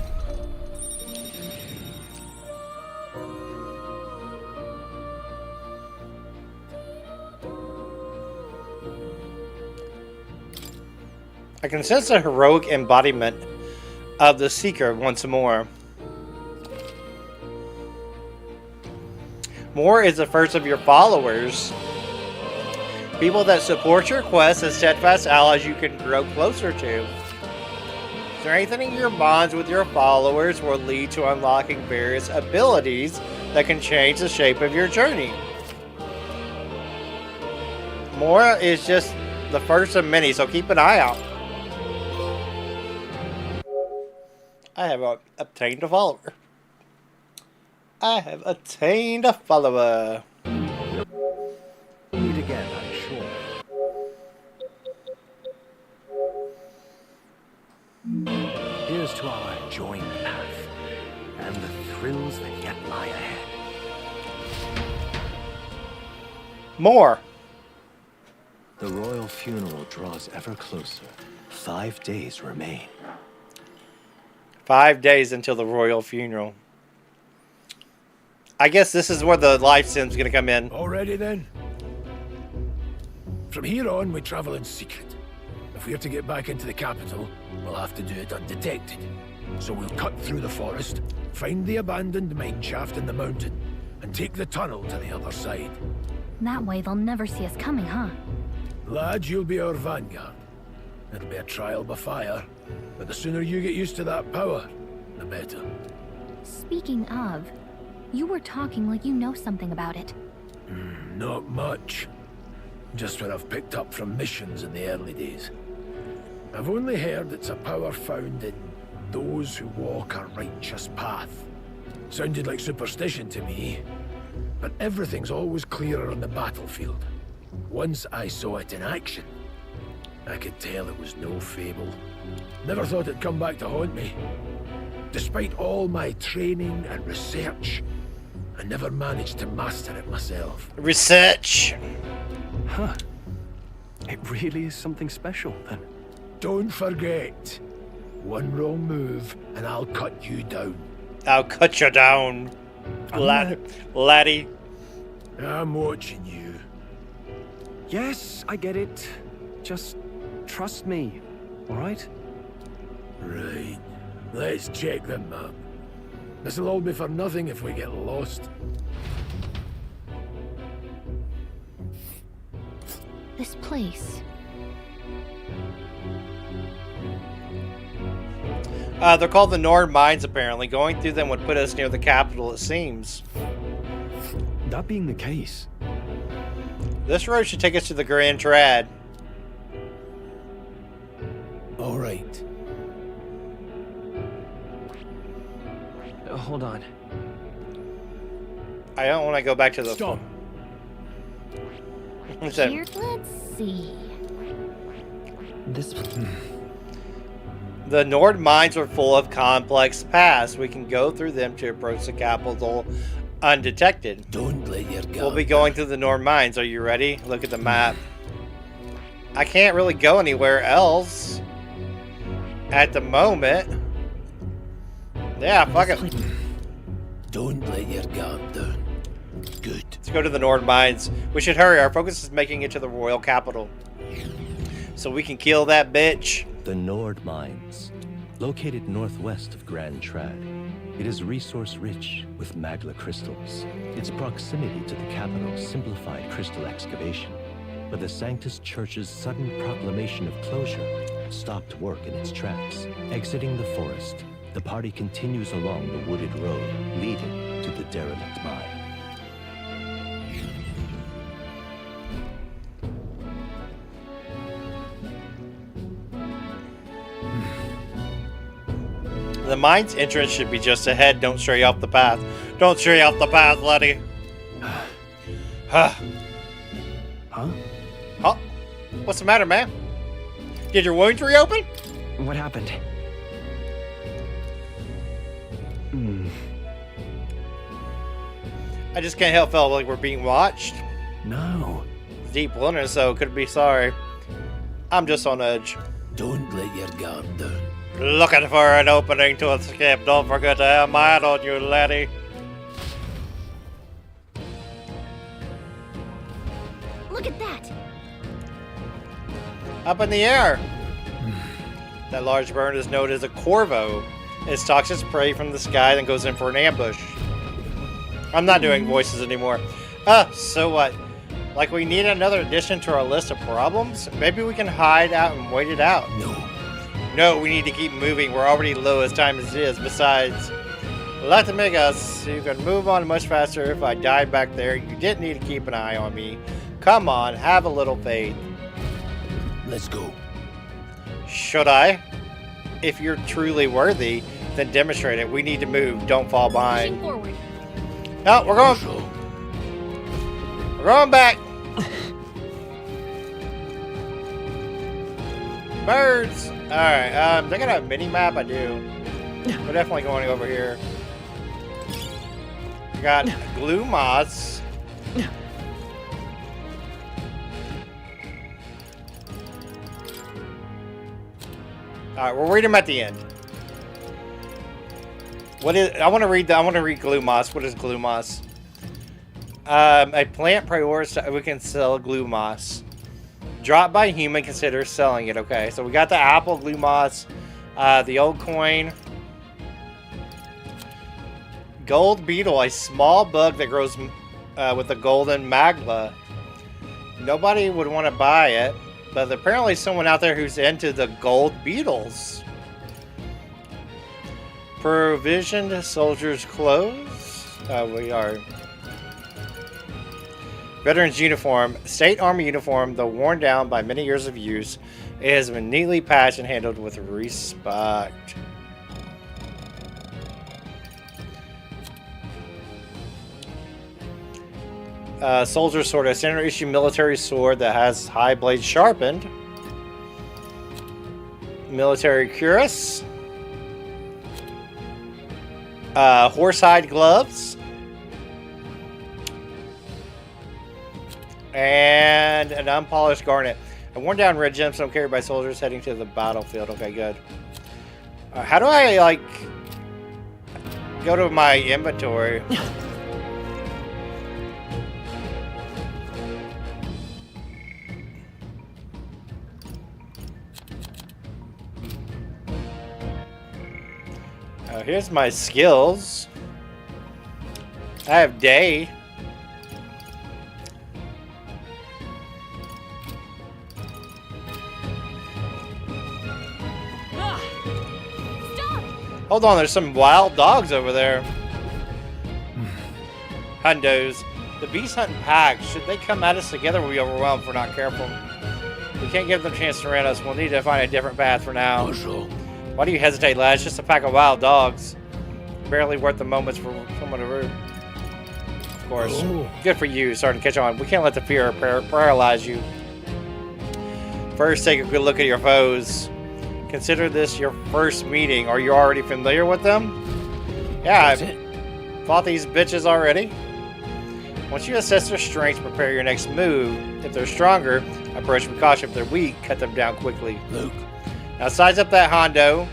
I can sense a heroic embodiment of the Seeker once more. More is the first of your followers. People that support your quest as steadfast allies you can grow closer to. Strengthening your bonds with your followers will lead to unlocking various abilities that can change the shape of your journey. More is just the first of many, so keep an eye out. I have obtained a follower. I have attained a follower. Meet again, I'm sure. enjoying the path and the thrills that yet lie ahead. More. The royal funeral draws ever closer. 5 days remain. 5 days until the royal funeral. I guess this is where the life sim's gonna come in. Already then? From here on, we travel in secret. If we are to get back into the capital, we'll have to do it undetected. So we'll cut through the forest, find the abandoned mine shaft in the mountain, and take the tunnel to the other side. That way they'll never see us coming, huh? Lad, you'll be our vanguard. It'll be a trial by fire, but the sooner you get used to that power, the better. Speaking of, you were talking like you know something about it. Not much. Just what I've picked up from missions in the early days. I've only heard it's a power found in those who walk a righteous path. Sounded like superstition to me, but everything's always clearer on the battlefield. Once I saw it in action, I could tell it was no fable. Never thought it'd come back to haunt me. Despite all my training and research, I never managed to master it myself. Research. Huh. It really is something special, then. Don't forget, one wrong move and I'll cut you down. I'll cut you down, laddie. I'm watching you. Yes, I get it. Just trust me, all right? Right. Let's check the map. This'll all be for nothing if we get lost. This place. They're called the Nord Mines, apparently. Going through them would put us near the capital, it seems. That being the case, This road should take us to the Grand Trad. All right. Hold on. I don't want to go back to the... Stop. Here, let's see. This... The Nord Mines are full of complex paths. We can go through them to approach the capital undetected. Don't let your guard We'll be going through the Nord Mines. Are you ready? Look at the map. I can't really go anywhere else at the moment. Yeah, fuck it. Don't let your guard down. Good. Let's go to the Nord Mines. We should hurry. Our focus is making it to the royal capital, so we can kill that bitch. The Nord Mines, located northwest of Grand Trad. It is resource-rich with magla crystals. Its proximity to the capital simplified crystal excavation, but the Sanctus Church's sudden proclamation of closure stopped work in its tracks. Exiting the forest, the party continues along the wooded road leading to the derelict mine. The mine's entrance should be just ahead. Don't stray off the path. Don't stray off the path, laddie. Huh? Huh? What's the matter, man? Did your wounds reopen? What happened? I just can't help feel like we're being watched. No. Deep wilderness, so could be sorry. I'm just on edge. Don't let your guard down. Looking for an opening to escape. Don't forget to have my eye on you, laddie. Look at that! Up in the air. That large bird is known as a corvo. It stalks its prey from the sky, then goes in for an ambush. I'm not doing voices anymore. So what? Like we need another addition to our list of problems? Maybe we can hide out and wait it out. No, we need to keep moving. We're already low as time as it is. Besides, let them make us. You can move on much faster if I died back there. You didn't need to keep an eye on me. Come on, have a little faith. Let's go. Should I? If you're truly worthy, then demonstrate it. We need to move. Don't fall behind. Pushing forward. No, we're going. We're going back. Birds. All right. They got a mini map. I do. We're definitely going over here. We got glue moss. Alright, we'll read them at the end. What is I wanna read glue moss. What is glue moss? A plant prioritized we can sell glue moss. Dropped by human, consider selling it. Okay, so we got the apple, glue moss, the old coin. Gold beetle, a small bug that grows with a golden magla. Nobody would want to buy it, but apparently someone out there who's into the gold beetles. Provisioned soldiers' clothes. We are. Veterans uniform, state army uniform, though worn down by many years of use, it has been neatly patched and handled with respect. Soldier's sword, a standard issue military sword that has high blade sharpened. Military cuirass. Horsehide gloves. And an unpolished garnet. A worn down red gemstone carried by soldiers heading to the battlefield. Okay, good. How do I, like, go to my inventory? Here's my skills. I have day. Hold on, there's some wild dogs over there. Hundos. The beast hunting pack. Should they come at us together, we'll be overwhelmed if we're not careful. We can't give them a chance to run us. We'll need to find a different path for now. Why do you hesitate, lad? It's just a pack of wild dogs. Barely worth the moments for someone to root. Of course. Oh. Good for you, starting to catch on. We can't let the fear paralyze you. First, take a good look at your foes. Consider this your first meeting. Are you already familiar with them? Yeah, I've fought these bitches already. Once you assess their strengths, prepare your next move. If they're stronger, approach with caution. If they're weak, cut them down quickly. Luke. Now size up that Hondo.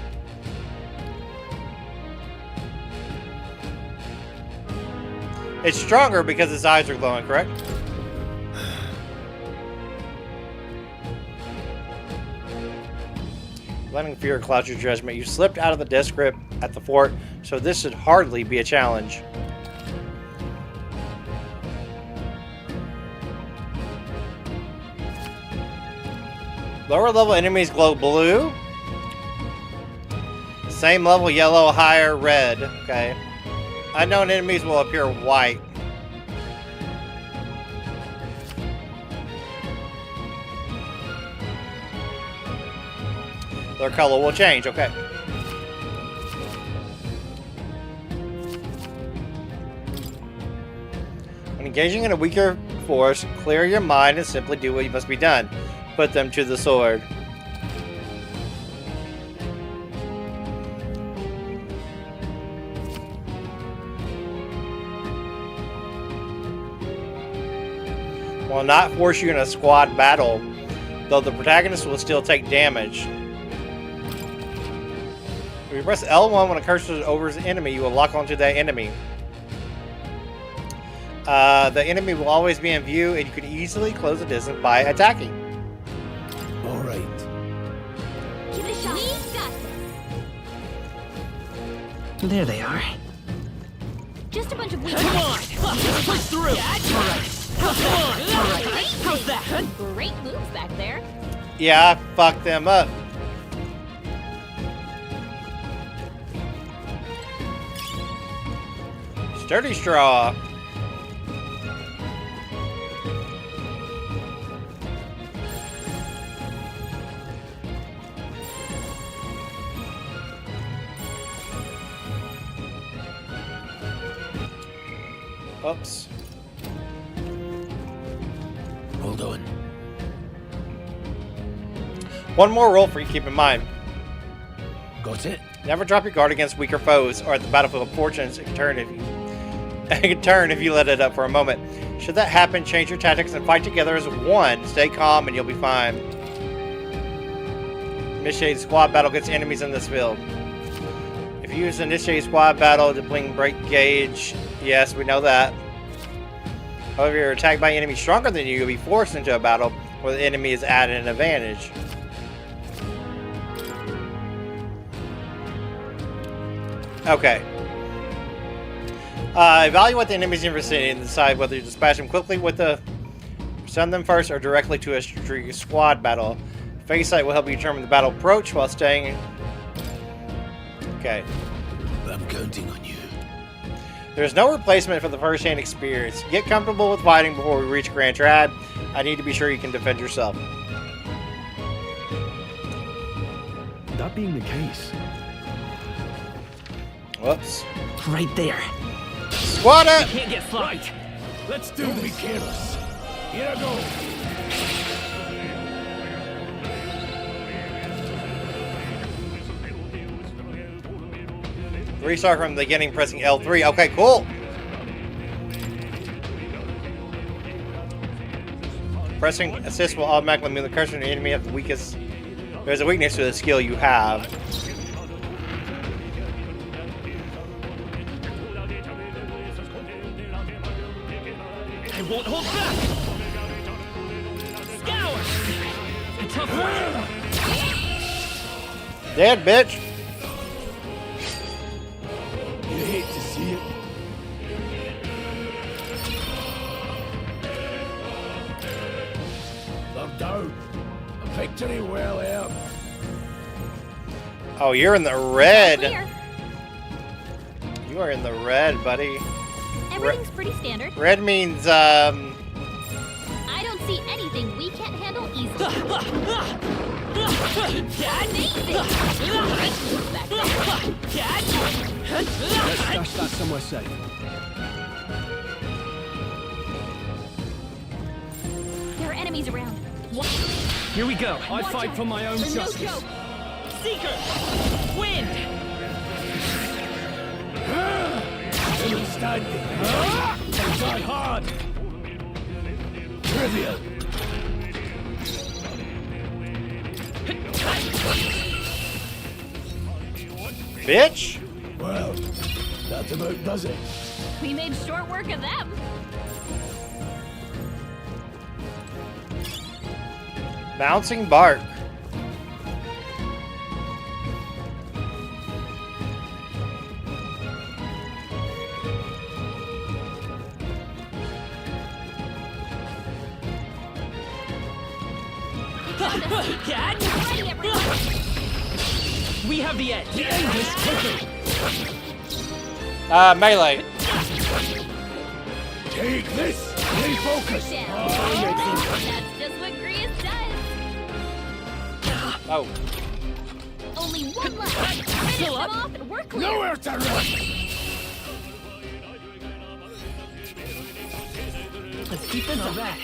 It's stronger because its eyes are glowing, correct? Letting fear cloud your judgment. You slipped out of the death grip at the fort, so this should hardly be a challenge. Lower level enemies glow blue. Same level yellow, higher red. Okay. Unknown enemies will appear white. Their color will change. Okay. When engaging in a weaker force, clear your mind and simply do what must be done. Put them to the sword. Will not force you in a squad battle, though the protagonist will still take damage. If you press L1 when a cursor is over his enemy, you will lock onto that enemy. The enemy will always be in view, and you can easily close the distance by attacking. Alright. Give it a shot. There they are. Just a bunch of weak. Come on! Push through! Alright. Come on! Alright. How's that? Great moves back there. Yeah, I fucked them up. Sturdy straw. Oops. Hold on. One more roll for you, keep in mind. Got it? Never drop your guard against weaker foes, or at the battlefield of fortunes, it can turn if you let it up for a moment. Should that happen, change your tactics and fight together as one. Stay calm and you'll be fine. Initiate squad battle against enemies in this field. If you use initiate squad battle to bring break gauge, yes, we know that. However, if you're attacked by enemies stronger than you, you'll be forced into a battle where the enemy is added an advantage. Okay. Evaluate the enemies in your vicinity and decide whether you dispatch them quickly with the stun them first or directly to a strategic squad battle. Phase sight will help you determine the battle approach while staying. Okay. I'm counting on you. There's no replacement for the first-hand experience. Get comfortable with fighting before we reach Grand Trad. I need to be sure you can defend yourself. That being the case, Whoops. Right there. Squad it! Can't get far. Right. Let's do this. Be careless. Here I go. 3-star from the beginning, pressing L3. Okay, cool. Pressing assist will automatically move the cursor to the enemy at the weakest. There's a weakness to the skill you have. I won't hold back. Scour. A tough one. Dead, bitch. You hate to see it. I'm down. A victory well earned. Oh, you're in the red. Clear. You are in the red, buddy. Everything's pretty standard. Red means, I don't see anything we can't handle easily. Amazing! let's stash that somewhere safe. There are enemies around. Here we go. I fight for my own They're no justice. joke. Seeker. Wind. Still standing. Die hard. Trivial. bitch. Well, that about does it. We made short work of them. Bouncing bark. Cat. Ready, everyone. We have the edge. End this quickly. Melee. Take this. Refocus. Down. That's just what Grius does. Oh. Only one left. Finish them off and we're clear. Nowhere to run. Let's keep this up. Not bad.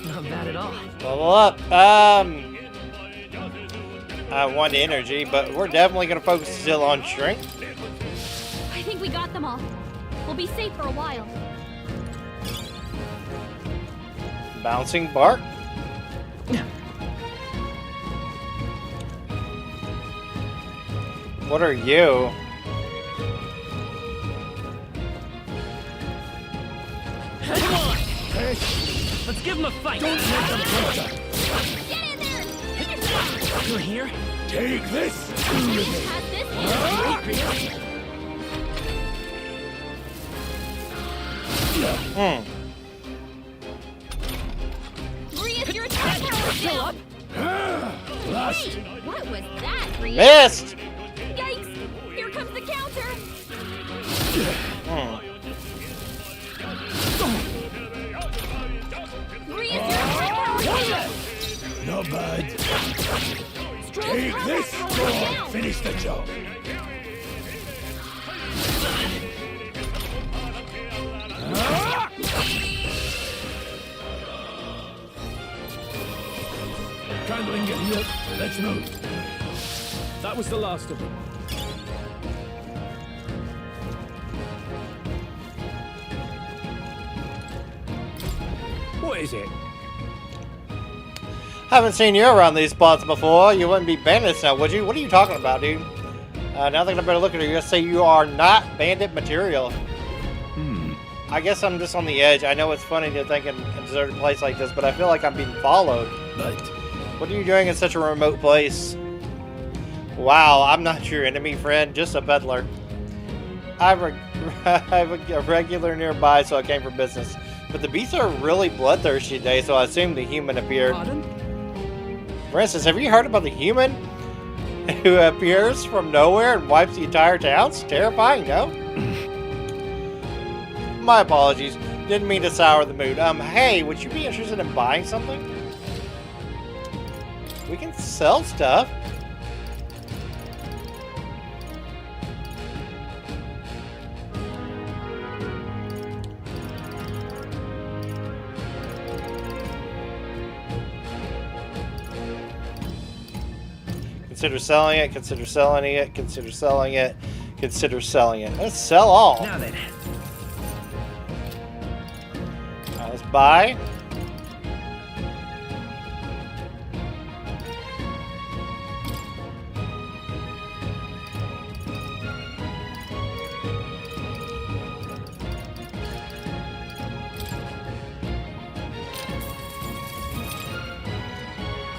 Not bad at all. Level up. I want energy, but we're definitely going to focus still on strength. I think we got them all. We'll be safe for a while. Bouncing bark. What are you? Come on. Let's give him a fight. Don't let them touch us. Get in there! You're here? Take this. Has this Grius, your attack power's down! Last. Wait, what was that, Grius? Missed. Yikes! Here comes the counter! Grius, your attack power's down! Not bad. Stroll's Take combat this. power's Go on. down! Finish the job. Candling it here. Let's move. That was the last of them. What is it? Haven't seen you around these spots before. You wouldn't be bandits now, would you? What are you talking about, dude? Now that I better look at you, say you are not bandit material. I guess I'm just on the edge. I know it's funny to think in a deserted place like this, but I feel like I'm being followed. But What are you doing in such a remote place? Wow, I'm not your enemy, friend. Just a peddler. I have a regular nearby, so I came for business. But the beasts are really bloodthirsty today, so I assumed the human appeared. Pardon? For instance, have you heard about the human who appears from nowhere and wipes the entire town? It's terrifying, no? My apologies. Didn't mean to sour the mood. Hey, would you be interested in buying something? We can sell stuff. Consider selling it, consider selling it, consider selling it, consider selling it. Let's sell all. now then. Alright, let's buy.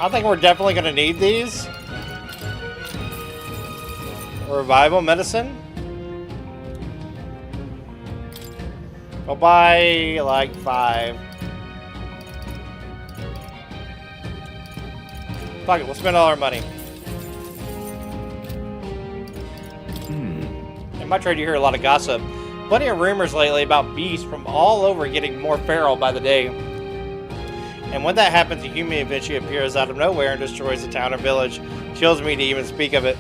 I think we're definitely going to need these. Revival medicine. I'll buy like 5. Fuck it, we'll spend all our money. In my trade, you hear a lot of gossip. Plenty of rumors lately about beasts from all over getting more feral by the day. And when that happens, a human eventually appears out of nowhere and destroys the town or village. Chills me to even speak of it.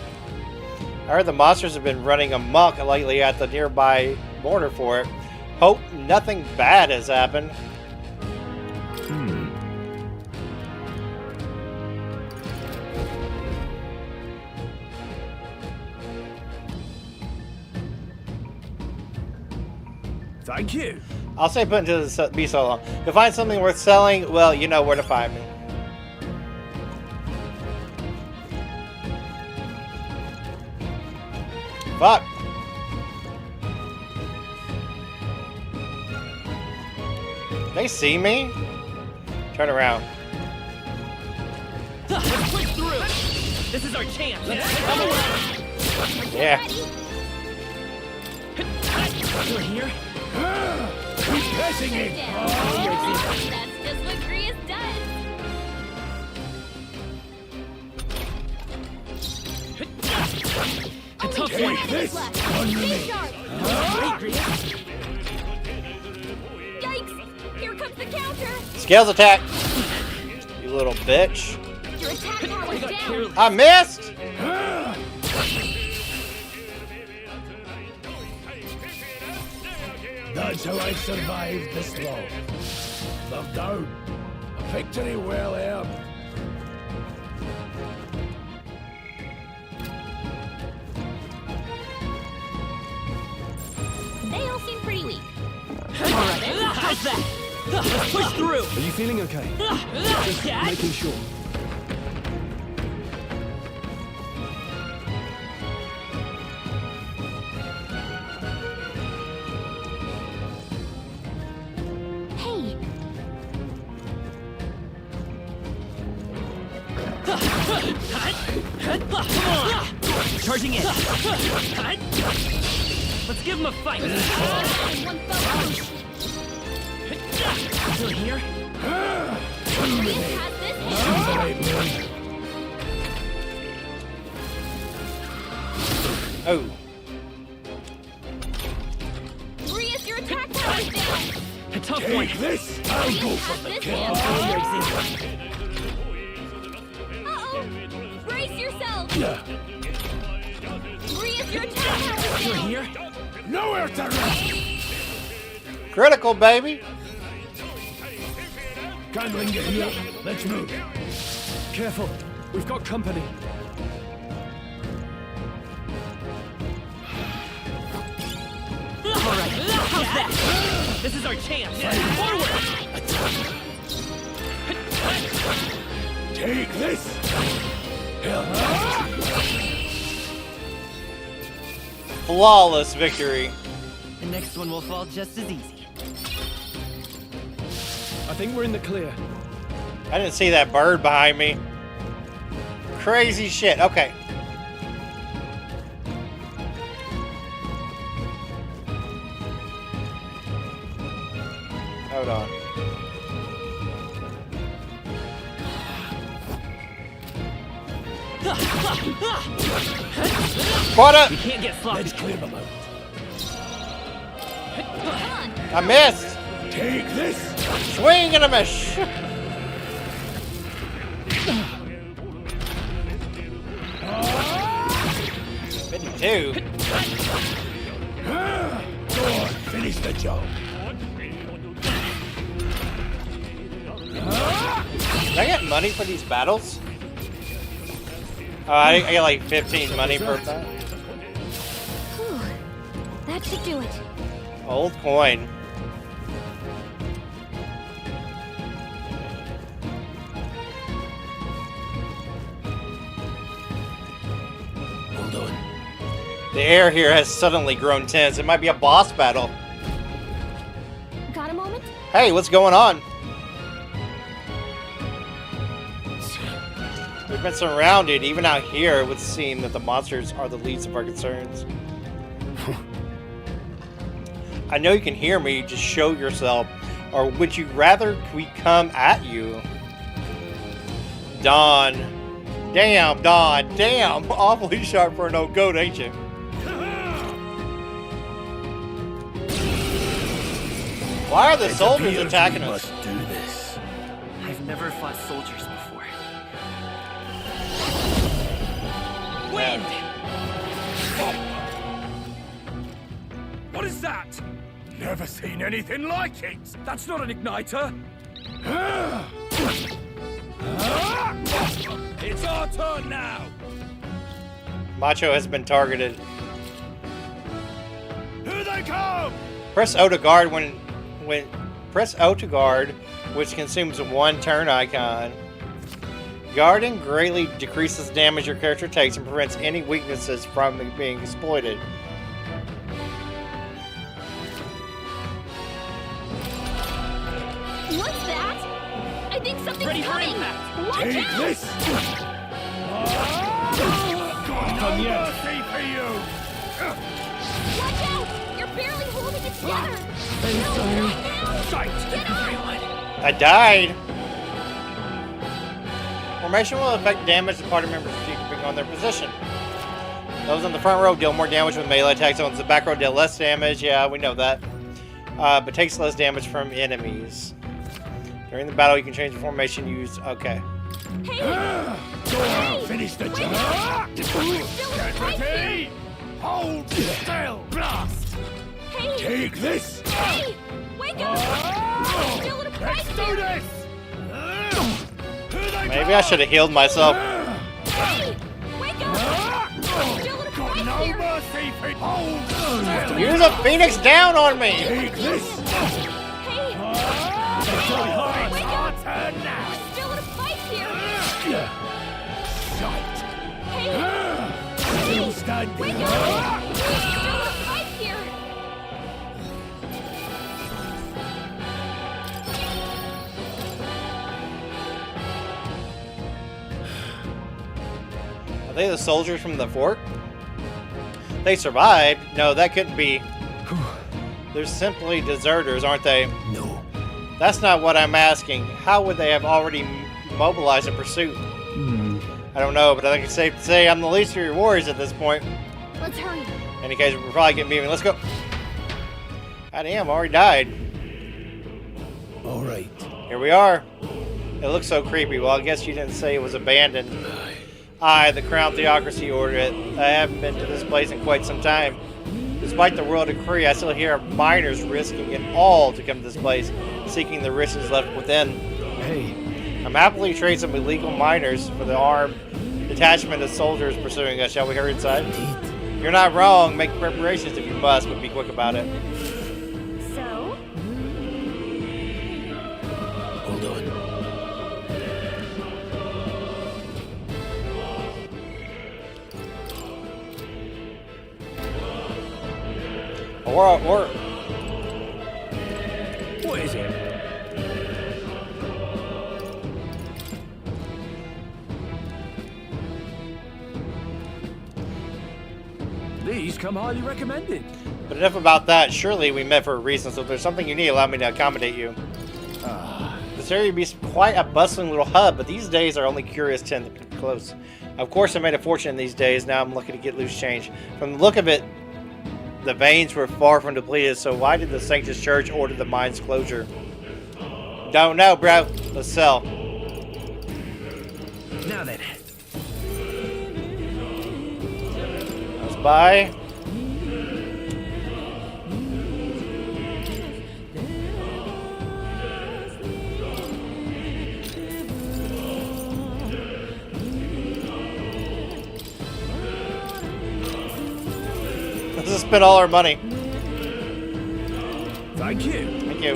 I heard the monsters have been running amok lately at the nearby border for it. Hope nothing bad has happened. Thank you. I'll say put into the be so long. To find something worth selling, well, you know where to find me. Fuck. They see me? Turn around. Let's push through. This is our chance. Come on. Yeah. You're here. Keep pressing it. That's just what Grius does. A tough Only one. 2 minutes left. on your Stay knee. sharp. Wait, Grius. Yikes! Here comes the counter. Scales attack. You little bitch. Your attack power We is got down. careless. I missed. That's how I survived this long. Love down. A victory well earned. They all seem pretty weak. How's that? Let's push through. Are you feeling okay? Just Yeah. making sure. Hey, Charging in. Let's give him a fight. in one fell swoop. Still here? Grius has this. Oh. Grius, your attack power is down. A tough one. This, I'll go for the This kill. hand. Uh-oh. Brace yourself. Grius, your attack power is Still down. here? Nowhere to run. Critical, baby. Gangling get here. Let's move. Careful. We've got company. All right. How's that? This is our chance. Forward. Take this! Flawless victory. The next one will fall just as easy. I think we're in the clear. I didn't see that bird behind me. Crazy shit. Okay. Hold on. What up? You can't get sloppy. Let's clear them out. I missed. Take this! Swing and a miss. Two. Go on, finish the job. Did I get money for these battles? Oh, I get like 15 money per battle. Whew. That should do it. Old coin. Hold on. The air here has suddenly grown tense. It might be a boss battle. Got a moment? Hey, what's going on? We've been surrounded. Even out here, it would seem that the monsters are the least of our concerns. I know you can hear me. Just show yourself. Or would you rather we come at you? Dawn. Damn, Dawn. Damn. Awfully sharp for an old goat, ain't you? Why are the soldiers attacking us? Must do this. I've never fought soldiers before. Wind! What is that? Never seen anything like it. That's not an igniter. It's our turn now. Macho has been targeted. Here they come! Press O to guard when press O to guard, which consumes one turn icon. Guarding greatly decreases the damage your character takes and prevents any weaknesses from being exploited. What's that? I think something's Ready for coming. impact. Watch Take out! this! Got No no mercy for you! Watch out! You're barely holding it together. I'm sorry. Sight! I died. Formation will affect damage to party members keeping on their position. Those on the front row deal more damage with melee attacks. Those on the back row deal less damage. Yeah, we know that. But takes less damage from enemies. During the battle, you can change the formation used. Okay. Hey! Go on, finish the job! Get right ready! Hold still! Blast! Hey! Take this! Hey! Wake up! We're still at a price Let's do here. this! Here they Maybe I should have healed myself. Hey! Wake up! We're still at a Got price no here. mercy for Hold still! Use a phoenix down on me. Take this! Hey! It's our up. turn now! We're still at a fight here. Sight! Hey! Still standing! Wake up! We're still at a fight here. Are they the soldiers from the fort? They survived? No, that couldn't be. They're simply deserters, aren't they? No. That's not what I'm asking. How would they have already mobilized in pursuit? I don't know, but I think it's safe to say I'm the least of your warriors at this point. Let's hurry. In any case, we'll probably get moving. Let's go. God damn, I already died. All right. Here we are. It looks so creepy. Well, I guess you didn't say it was abandoned. I, the Crown Theocracy, ordered it. I haven't been to this place in quite some time. Despite the royal decree, I still hear miners risking it all to come to this place, seeking the riches left within. Hey, I'm happily trade some illegal miners for the armed detachment of soldiers pursuing us. Shall we hurry inside? You're not wrong. Make preparations if you must, but be quick about it. So, hold on. or What is it? These come highly recommended. but enough about that. Surely we met for a reason, so if there's something you need, allow me to accommodate you. This area would be quite a bustling little hub, but these days our only curious tend to be close. Of course, I made a fortune these days. Now I'm looking to get loose change. From the look of it, the veins were far from depleted, so why did the Sanctus Church order the mine's closure? Don't know, bro. Let's sell. Now then. Let's buy. Let's just spend all our money. Thank you. Thank you.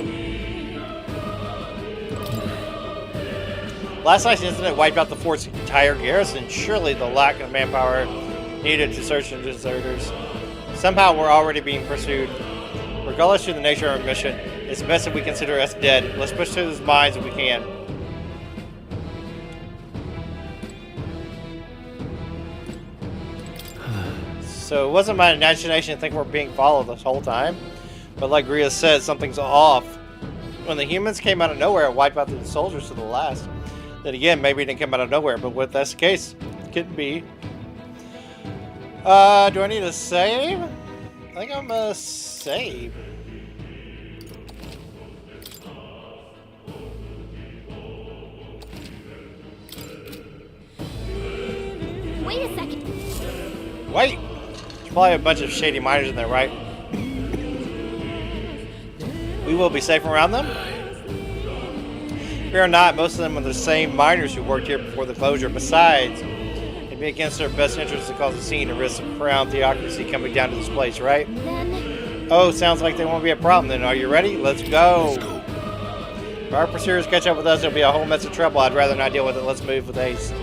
Last night's incident wiped out the fort's entire garrison. Surely the lack of manpower needed to search for deserters. Somehow we're already being pursued. Regardless of the nature of our mission, it's best if we consider us dead. Let's push through those mines if we can. So it wasn't my imagination to think we're being followed this whole time. But like Rhea said, something's off. When the humans came out of nowhere and wiped out the soldiers to the last. Then again, maybe it didn't come out of nowhere, but if that's the case, it could be. Do I need to save? I think I'm gonna save. Wait a second. Wait! There's probably a bunch of shady miners in there, right? We will be safe around them? Fear not, most of them are the same miners who worked here before the closure. Besides, it'd be against their best interest to cause a scene and risk the crown theocracy coming down to this place, right? Then Oh, sounds like there won't be a problem then. Are you ready? Let's go. If our pursuers catch up with us, there'll be a whole mess of trouble. I'd rather not deal with it. Let's move with haste.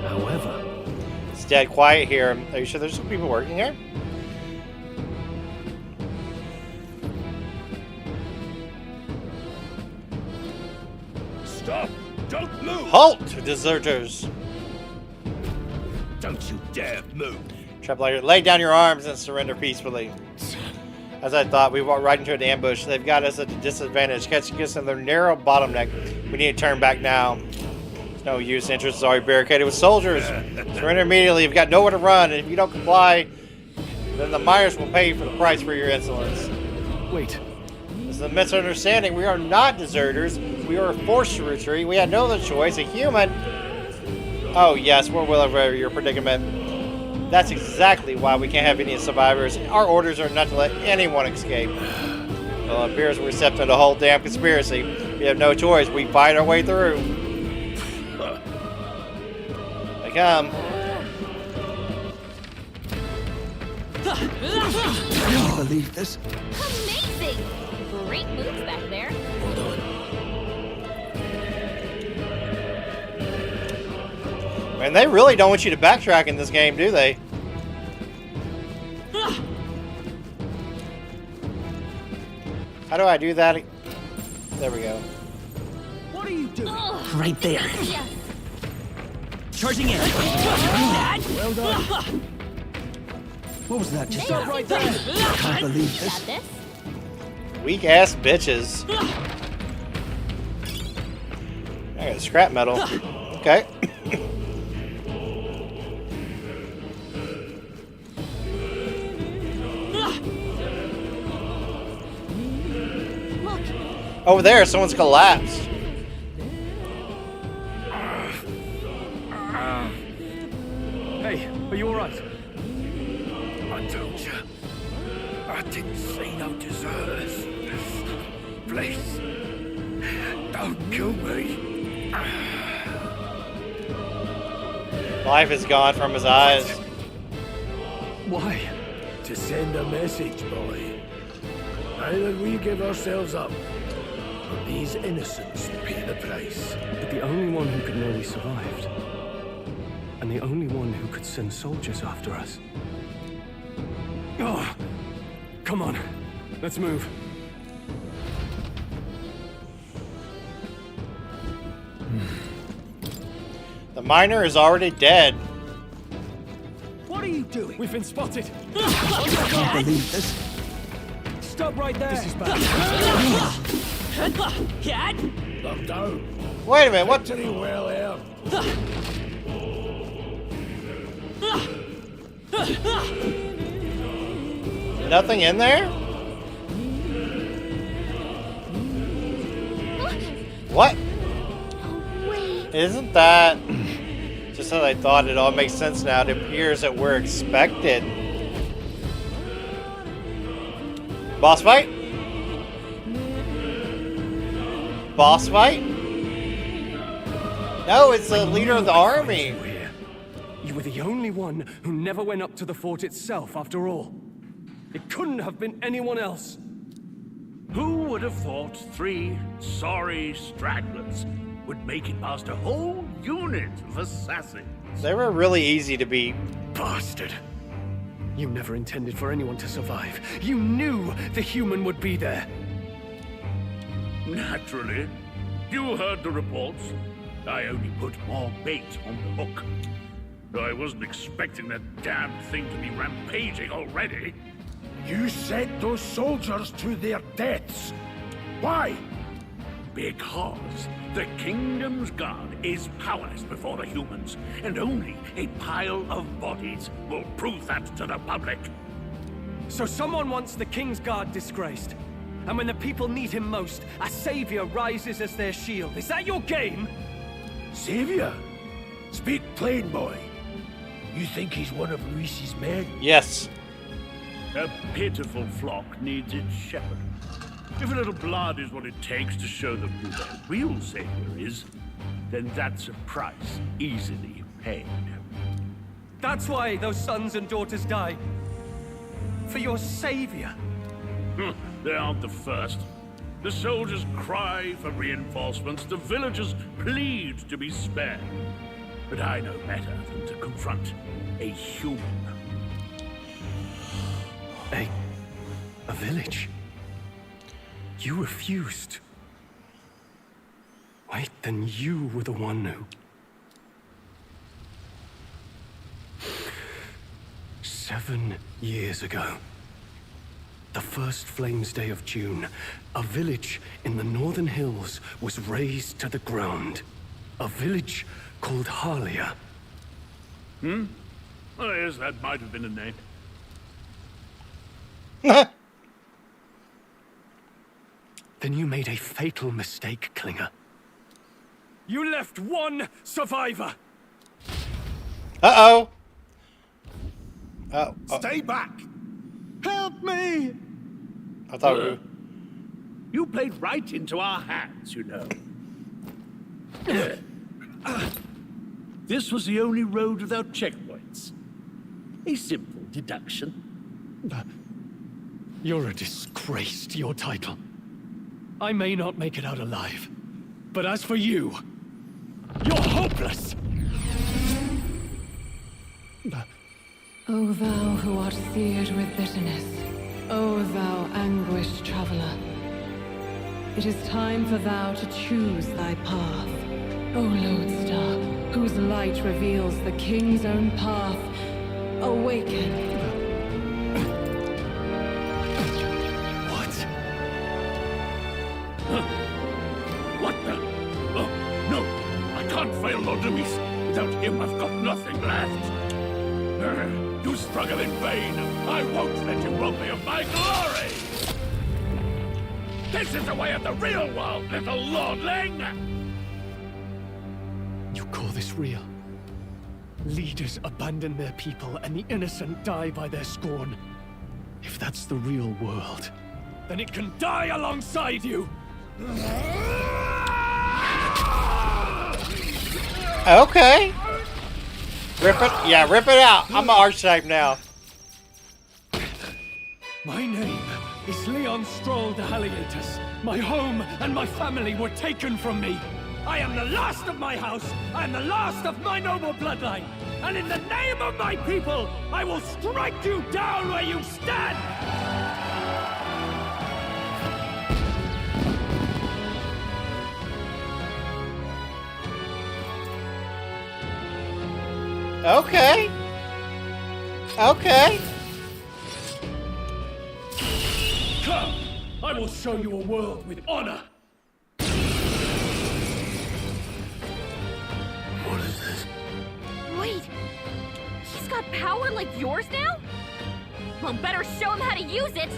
However, It's dead quiet here. Are you sure there's some people working here? stop! Don't move! Halt, deserters! Don't you dare move! Traplayer, lay down your arms and surrender peacefully. As I thought, we walked right into an ambush. They've got us at a disadvantage, catching us in their narrow bottleneck. We need to turn back now. There's no use. Entrance is already barricaded with soldiers. Surrender immediately. You've got nowhere to run, and if you don't comply, then the miners will pay for the price for your insolence. Wait. This is a misunderstanding. We are not deserters. We are forced to retreat. We had no other choice. A human. Oh, yes, we're well aware of your predicament. That's exactly why we can't have any survivors. Our orders are not to let anyone escape. Well, it appears we're stepped into the whole damn conspiracy. We have no choice. We fight our way through. They come. I can't believe this. amazing. Great moves back there. Hold on. Man, they really don't want you to backtrack in this game, do they? How do I do that? There we go. What are you doing? Right there. Yes. Charging in. Well done. What was that just Stop now? right there! I can't believe this. Got this? Weak ass bitches. I got scrap metal. Okay. Look, Over there, someone's collapsed. Hey, are you alright? I told you. I didn't see no deserters. Please. Don't kill me. Life is gone from his eyes. Why? To send a message, boy. Either we give ourselves up, These innocents pay the price. But the only one who could know we survived, and the only one who could send soldiers after us. Oh, come on, let's move. The miner is already dead. What are you doing? We've been spotted. I can't believe this. Stop right there. This is bad. Look down. Wait a minute, what? Victory well earned. Nothing in there? What? Wait. Isn't that... Just as I thought, it all makes sense now. It appears that we're expected. Boss fight? Boss fight? No, it's the leader of the army. You were here. You were the only one who never went up to the fort itself, after all. It couldn't have been anyone else. Who would have thought 3 sorry stragglers would make it past a whole unit of assassins? They were really easy to beat. Bastard. You never intended for anyone to survive. You knew the human would be there. Naturally. You heard the reports. I only put more bait on the hook. I wasn't expecting that damn thing to be rampaging already. You sent those soldiers to their deaths. Why? Because the Kingdom's Guard is powerless before the humans, and only a pile of bodies will prove that to the public. So someone wants the King's Guard disgraced. And when the people need him most, a savior rises as their shield. Is that your game? Savior? Speak plain, boy. You think he's one of Luis's men? Yes. A pitiful flock needs its shepherd. If a little blood is what it takes to show them who their real savior is, then that's a price easily paid. That's why those sons and daughters die. For your savior. They aren't the first. The soldiers cry for reinforcements, the villagers plead to be spared. But I know better than to confront a human. A village? You refused. Wait, then you were the one who... 7 years ago, the first Flames Day of June, a village in the northern hills was razed to the ground. A village called Harlia. Oh, yes, that might have been a name. Then you made a fatal mistake, Klinger. You left one survivor! Uh-oh. Oh. Stay back! Help me! I thought we... You played right into our hands, you know. This was the only road without checkpoints. A simple deduction. You're a disgrace to your title. I may not make it out alive, but as for you, you're hopeless! O thou who art seared with bitterness, O thou anguished traveler, it is time for thou to choose thy path. O lodestar, whose light reveals the king's own path, awaken. What the? Oh, no! I can't fail Lord Luis. Without him, I've got nothing left. You struggle in vain. I won't let you rob me of my glory! This is the way of the real world, little lordling! You call this real? Leaders abandon their people and the innocent die by their scorn. If that's the real world, then it can die alongside you! Okay. Rip it. Yeah, rip it out. I'm an archetype now. My name is Leon Stroll de Halietus. My home and my family were taken from me. I am the last of my house. I am the last of my noble bloodline. And in the name of my people, I will strike you down where you stand! Okay. Okay. Come! I will show you a world with honor! What is this? Wait! He's got power like yours now? Well, better show him how to use it!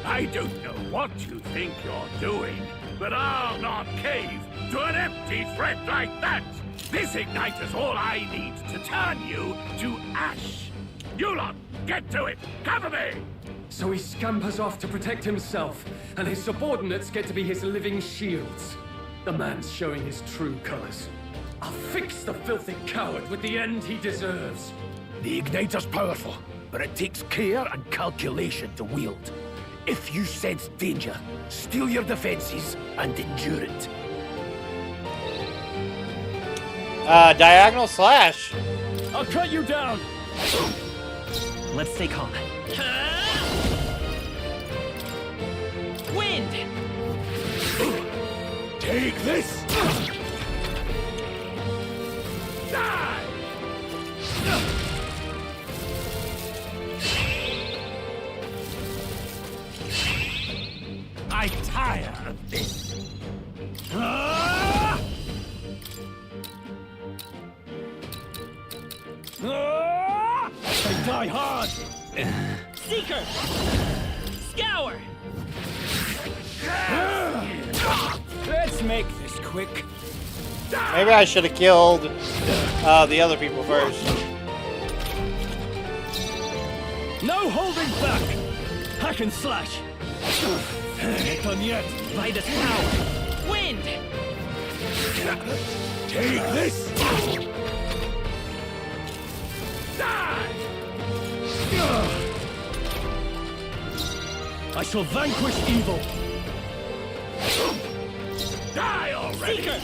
I don't know what you think you're doing, but I'll not cave to an empty threat like that! This igniter's all I need to turn you to ash! You lot, get to it! Cover me! So he scampers off to protect himself, and his subordinates get to be his living shields. The man's showing his true colors. I'll fix the filthy coward with the end he deserves. The igniter's powerful, but it takes care and calculation to wield. If you sense danger, steel your defenses and endure it. Diagonal slash. I'll cut you down! Let's stay calm. Wind! Take this! Die! I tire of this! They die hard! Seeker! Scour! Let's make this quick. Maybe I should have killed the other people first. No holding back! Hack and slash! Not done yet! By the power! Wind! Take this! Die! I shall vanquish evil! Die already! Seeker!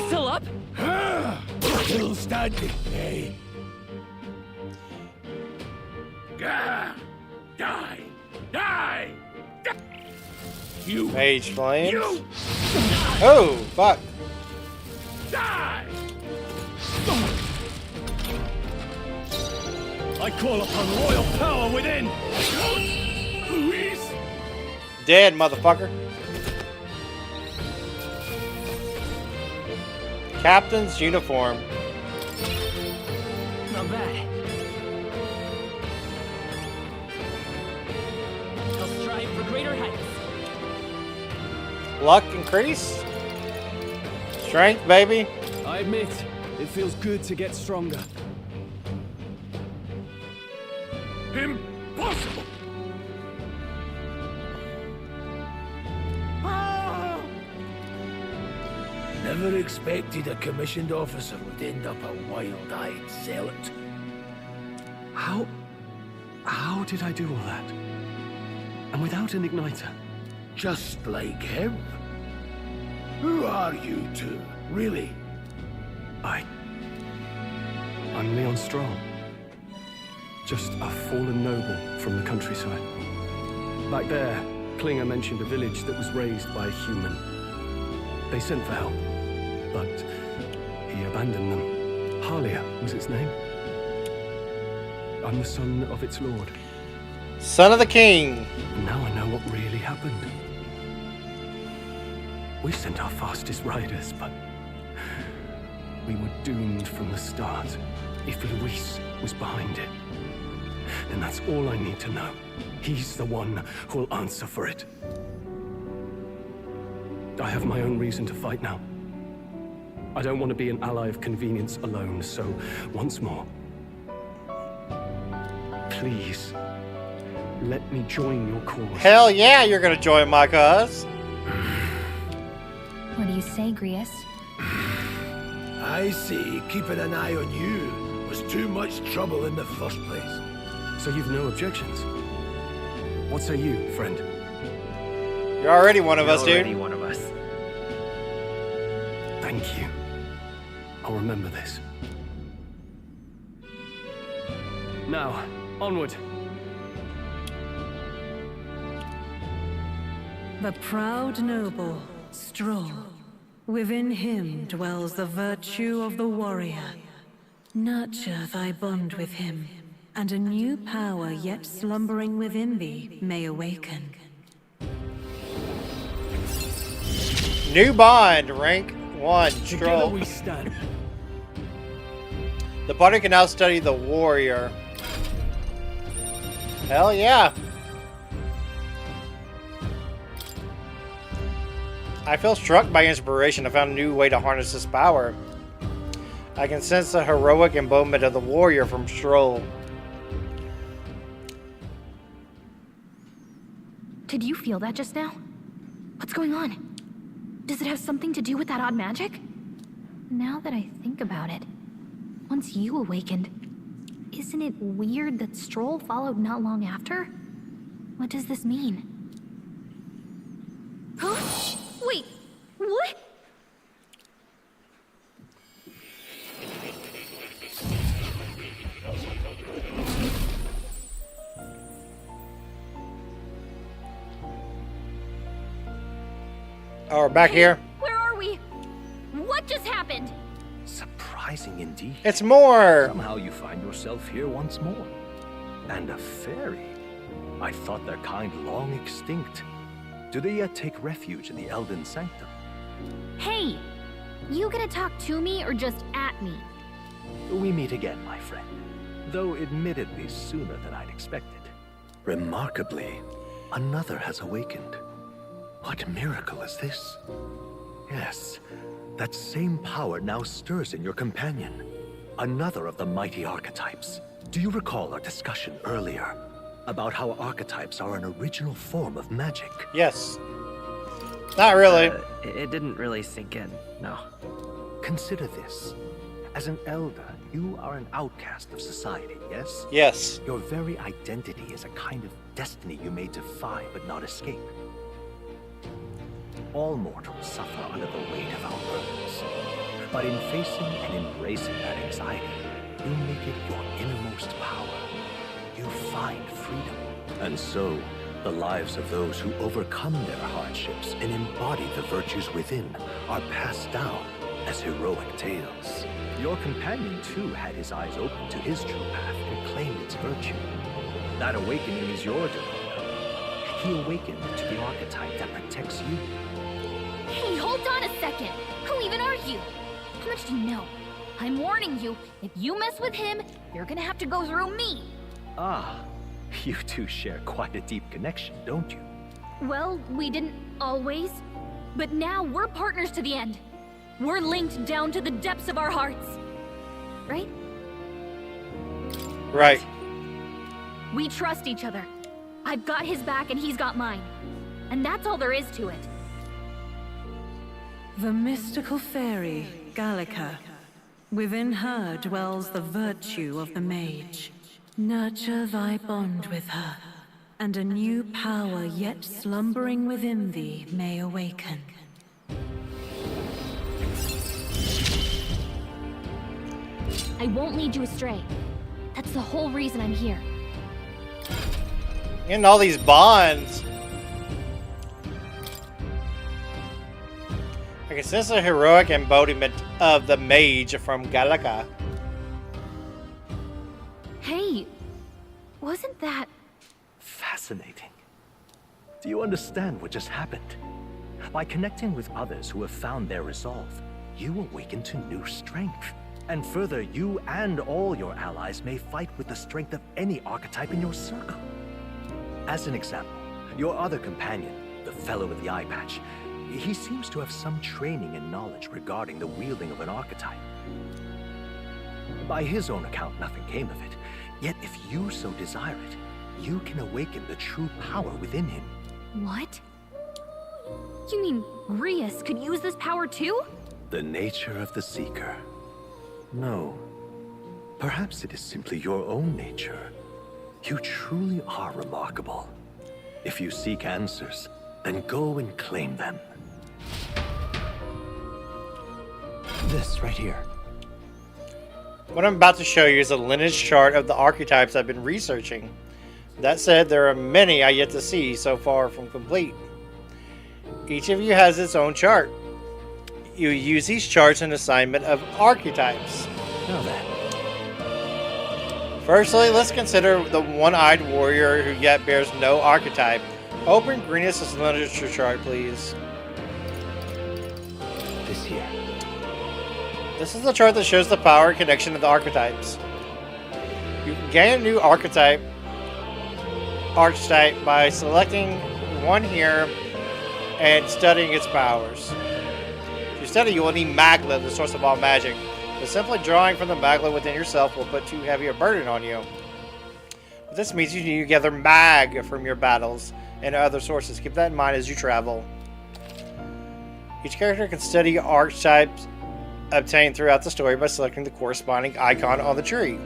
Still up? Still standing, eh? Die! Die! Die! You! Mage flames. You! Oh, fuck. Die! I call upon royal power within! Luis! Dead, motherfucker. Captain's uniform. Not bad. I'll strive for greater heights. Luck increase. Strength, baby. I admit, it feels good to get stronger. Impossible! Never expected a commissioned officer would end up a wild-eyed zealot. How did I do all that? And without an igniter? Just like him. Who are you two, really? I'm Leon Stroll. Just a fallen noble from the countryside. Back there, Klinger mentioned a village that was raised by a human. They sent for help, but he abandoned them. Halia was its name. I'm the son of its lord. Son of the king. And now I know what really happened. We sent our fastest riders, but we were doomed from the start. If Luis was behind it, then that's all I need to know. He's the one who'll answer for it. I have my own reason to fight now. I don't want to be an ally of convenience alone, so once more, please, let me join your cause. Hell yeah, you're gonna join my cause. What do you say, Grius? I see keeping an eye on you was too much trouble in the first place. So you've no objections? What say you, friend? You're already one of us, dude. Already one of us. Thank you. I'll remember this. Now, onward. The proud noble, Stroll. Within him dwells the virtue of the warrior. Nurture thy bond with him, and a new power yet slumbering within thee may awaken. New bond, rank 1, Together Stroll. we stand. The party can now study the warrior. Hell yeah. I feel struck by inspiration. I found a new way to harness this power. I can sense the heroic embodiment of the warrior from Stroll. Did you feel that just now? What's going on? Does it have something to do with that odd magic? Now that I think about it, once you awakened, isn't it weird that Stroll followed not long after? What does this mean? Huh? Wait, what? Oh, we're back here. Where are we? What just happened? Surprising indeed. It's more. Somehow you find yourself here once more. And a fairy. I thought their kind long extinct. Do they yet take refuge in the Elden Sanctum? Hey, you gonna talk to me or just at me? We meet again, my friend. Though admittedly sooner than I'd expected. Remarkably, another has awakened. What miracle is this? Yes, that same power now stirs in your companion. Another of the mighty archetypes. Do you recall our discussion earlier about how archetypes are an original form of magic? Yes. Not really. It didn't really sink in, no. Consider this. As an elder, you are an outcast of society, yes? Yes. Your very identity is a kind of destiny you may defy but not escape. All mortals suffer under the weight of our burdens. But in facing and embracing that anxiety, you make it your innermost power. You find freedom. And so, the lives of those who overcome their hardships and embody the virtues within are passed down as heroic tales. Your companion, too, had his eyes open to his true path and claimed its virtue. That awakening is your doing. He awakened to the archetype that protects you. Hey, hold on a second. Who even are you? How much do you know? I'm warning you, if you mess with him, you're gonna have to go through me. Ah, you two share quite a deep connection, don't you? Well, we didn't always, but now we're partners to the end. We're linked down to the depths of our hearts. Right? Right. We trust each other. I've got his back and he's got mine. And that's all there is to it. The mystical fairy, Gallica. Within her dwells the virtue of the mage. Nurture thy bond with her, and a new power yet slumbering within thee may awaken. I won't lead you astray. That's the whole reason I'm here. And all these bonds. I can sense a heroic embodiment of the mage from Gallica. Hey, wasn't that... Fascinating. Do you understand what just happened? By connecting with others who have found their resolve, you awaken to new strength. And further, you and all your allies may fight with the strength of any archetype in your circle. As an example, your other companion, the fellow with the eye patch, he seems to have some training and knowledge regarding the wielding of an archetype. By his own account, nothing came of it. Yet if you so desire it, you can awaken the true power within him. What? You mean Rias could use this power too? The nature of the Seeker. No. Perhaps it is simply your own nature. You truly are remarkable. If you seek answers, then go and claim them. This right here. What I'm about to show you is a lineage chart of the archetypes I've been researching. That said, there are many I yet to see so far from complete. Each of you has its own chart. You use these charts in assignment of archetypes. Now then. Firstly, let's consider the one-eyed warrior who yet bears no archetype. Open Greenus' literature chart, please. This here. This is the chart that shows the power and connection of the archetypes. You can gain a new archetype by selecting one here and studying its powers. If you study, you will need Magla, the source of all magic. But simply drawing from the Magla within yourself will put too heavy a burden on you. But this means you need to gather Mag from your battles and other sources. Keep that in mind as you travel. Each character can study archetypes obtained throughout the story by selecting the corresponding icon on the tree.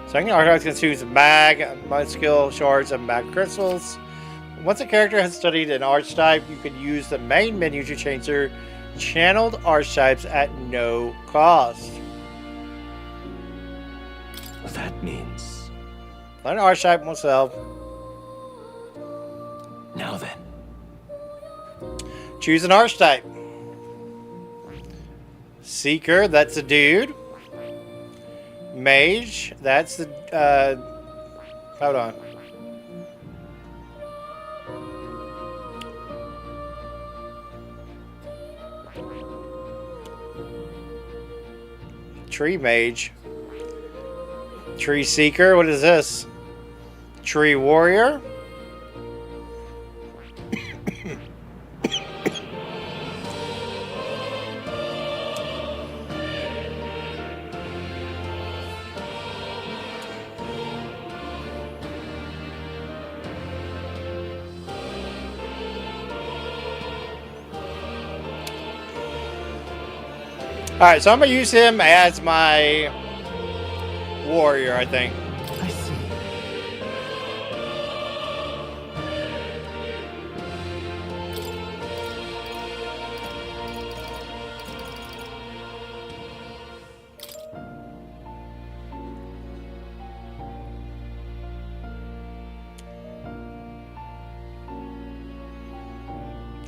Selecting archetypes consumes mag skill shards and mag crystals. Once a character has studied an archetype, you can use the main menu to change their channeled archetypes at no cost. That means... Learn archetype oneself. Now then. Choose an archetype. Seeker, that's a dude. Mage, that's the, hold on. Tree Mage. Tree Seeker, what is this? Tree Warrior. Alright, so I'm going to use him as my warrior, I think. I see.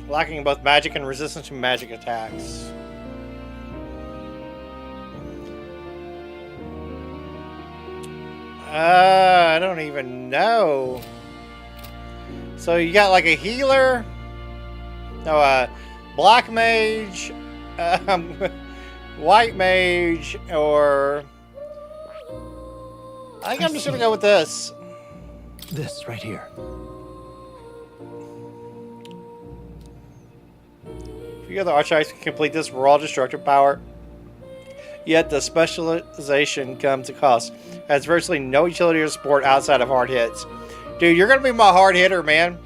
Lacking both magic and resistance to magic attacks. I don't even know. So you got like a healer, no, black mage, white mage, or I think I'm just gonna go with this. This right here. If you other archetypes can complete this raw destructive power, yet the specialization comes at cost. Has virtually no utility or support outside of hard hits. Dude, you're gonna be my hard hitter, man.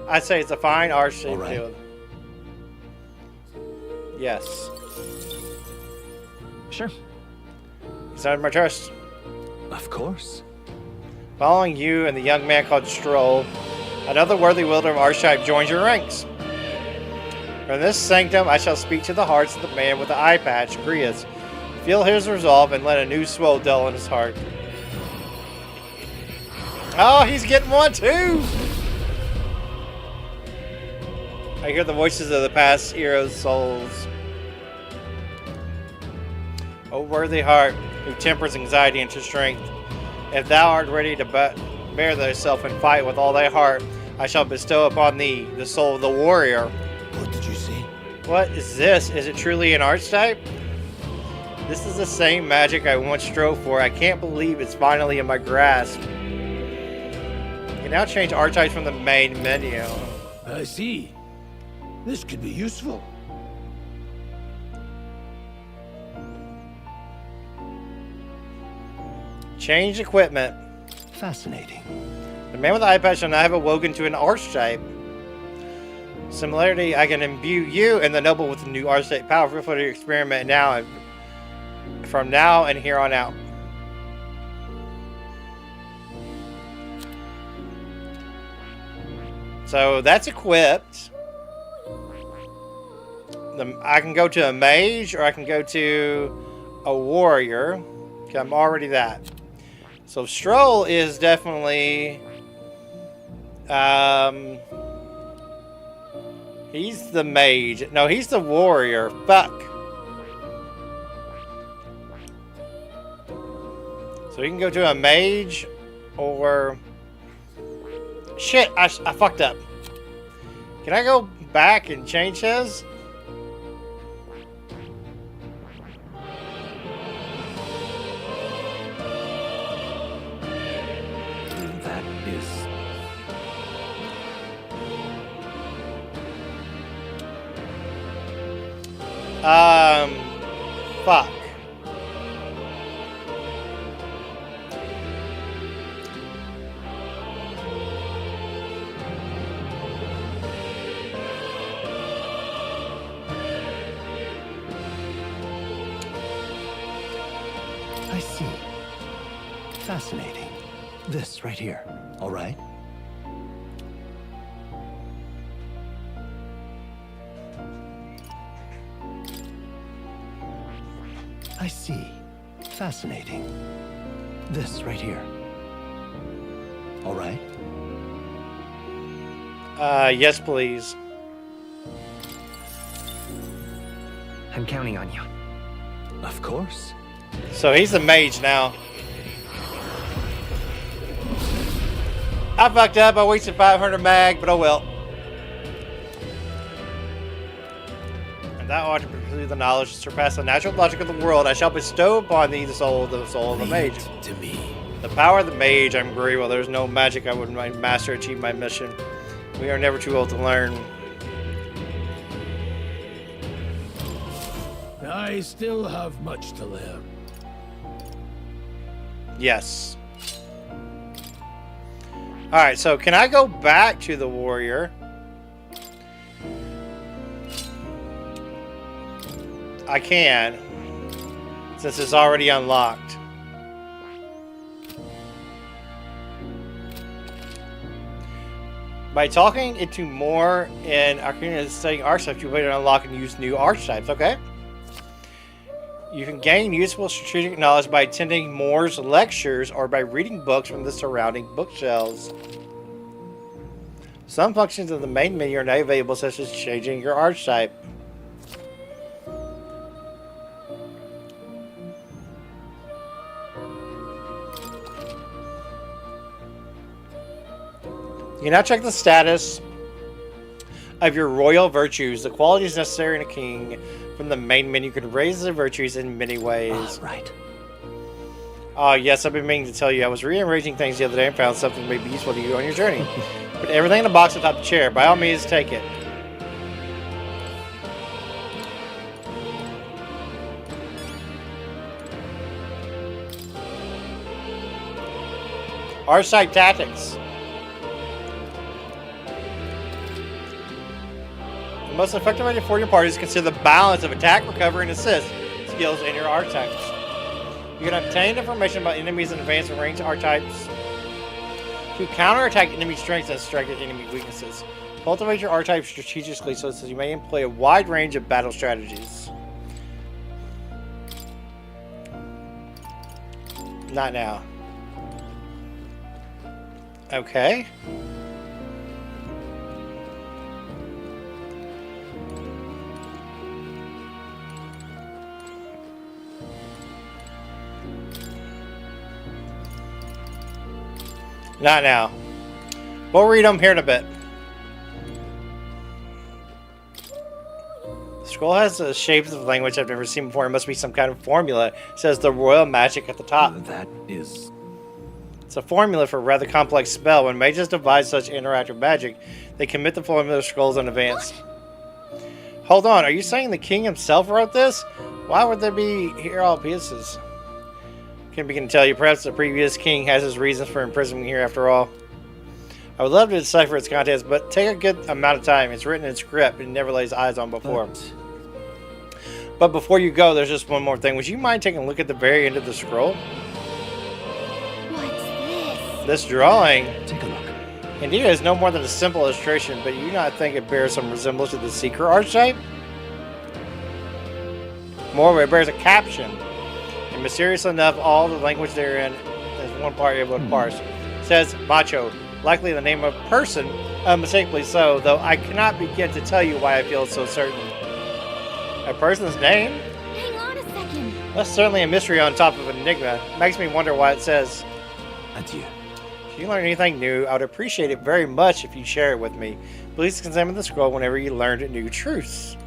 I'd say it's a fine archetype. Right. Yes. Sure. He's under my trust. Of course. Following you and the young man called Stroll, another worthy wielder of archetype joins your ranks. From this sanctum, I shall speak to the hearts of the man with the eye patch, Grias. Feel his resolve and let a new swell dull in his heart. Oh, he's getting one too! I hear the voices of the past heroes' souls. O worthy heart, who tempers anxiety into strength, if thou art ready to bear thyself and fight with all thy heart, I shall bestow upon thee the soul of the warrior. What did you see? What is this? Is it truly an archetype? This is the same magic I once strove for. I can't believe it's finally in my grasp. You can now change archetypes from the main menu. I see. This could be useful. Change equipment. Fascinating. The man with the eye patch shall now have awoken to an archetype. Similarity, I can imbue you and the noble with a new archetype power. Feel free to experiment now and from now and here on out. So that's equipped. I can go to a mage or I can go to a warrior. Okay, I'm already that. So Stroll is definitely... he's the mage. No, he's the warrior. Fuck. So you can go to a mage or... Shit, I fucked up. Can I go back and change his? That is... Fuck. I see. Fascinating. This right here, all right? I see. Fascinating. This right here. All right? Yes, please. I'm counting on you. Of course. So he's the mage now. I fucked up. I wasted 500 mag, but oh well. And thou art to pursue the knowledge to surpass the natural logic of the world. I shall bestow upon thee the soul of the mage. To me. The power of the mage, I'm agree. Well, there's no magic I wouldn't master achieve my mission. We are never too old to learn. I still have much to learn. Yes. Alright, so can I go back to the warrior? I can. Since it's already unlocked. By talking into more in Arcana studying archetypes, you later unlock and use new archetypes, okay? You can gain useful strategic knowledge by attending Moore's lectures or by reading books from the surrounding bookshelves. Some functions of the main menu are now available, such as changing your archetype. You can now check the status of your royal virtues, the qualities necessary in a king. From the main menu, you can raise the virtues in many ways. Right. Yes, I've been meaning to tell you. I was rearranging things the other day and found something that may be useful to you on your journey. Put everything in the box atop the chair. By all means, take it. Archetype tactics. The most effective way for your party is to consider the balance of attack, recovery, and assist skills in your archetypes. You can obtain information about enemies and advanced range archetypes to counterattack enemy strengths and strike at enemy weaknesses. Cultivate your archetype strategically so that you may employ a wide range of battle strategies. Not now. Okay. Not now. We'll read them here in a bit. The scroll has the shapes of language I've never seen before. It must be some kind of formula. It says the royal magic at the top. That is... It's a formula for a rather complex spell. When mages devise such interactive magic, they commit the formula scrolls in advance. Hold on, are you saying the king himself wrote this? Why would there be here all pieces? Can begin to tell you, perhaps the previous king has his reasons for imprisoning here after all. I would love to decipher its contents, but take a good amount of time. It's written in script and never lays eyes on before. But before you go, there's just one more thing. Would you mind taking a look at the very end of the scroll? What's this? This drawing. Take a look. Indeed, it is no more than a simple illustration, but you do not think it bears some resemblance to the Seeker archetype? Moreover, it bears a caption, and mysterious enough, all the language therein is one part able to parse. It says macho, likely the name of a person, unmistakably so, though I cannot begin to tell you why I feel so certain. A person's name? Hang on a second. That's certainly a mystery on top of an enigma. Makes me wonder why it says. Adieu. If you learn anything new, I would appreciate it very much if you share it with me. Please examine the scroll whenever you learn new truths.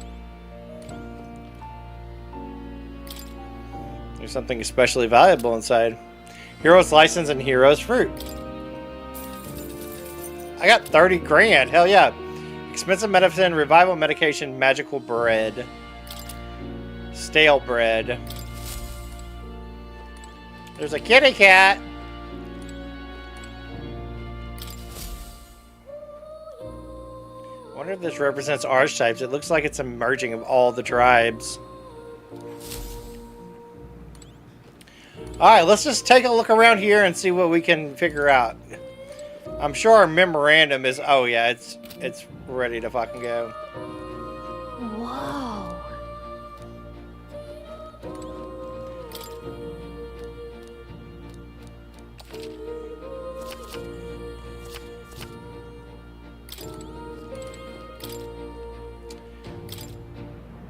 There's something especially valuable inside. Hero's license and hero's fruit. I got 30 grand. Hell yeah. Expensive medicine, revival medication, magical bread. Stale bread. There's a kitty cat. I wonder if this represents archetypes. It looks like it's a merging of all the tribes. Alright, let's just take a look around here and see what we can figure out. I'm sure our memorandum is... Oh yeah, it's ready to fucking go. Whoa.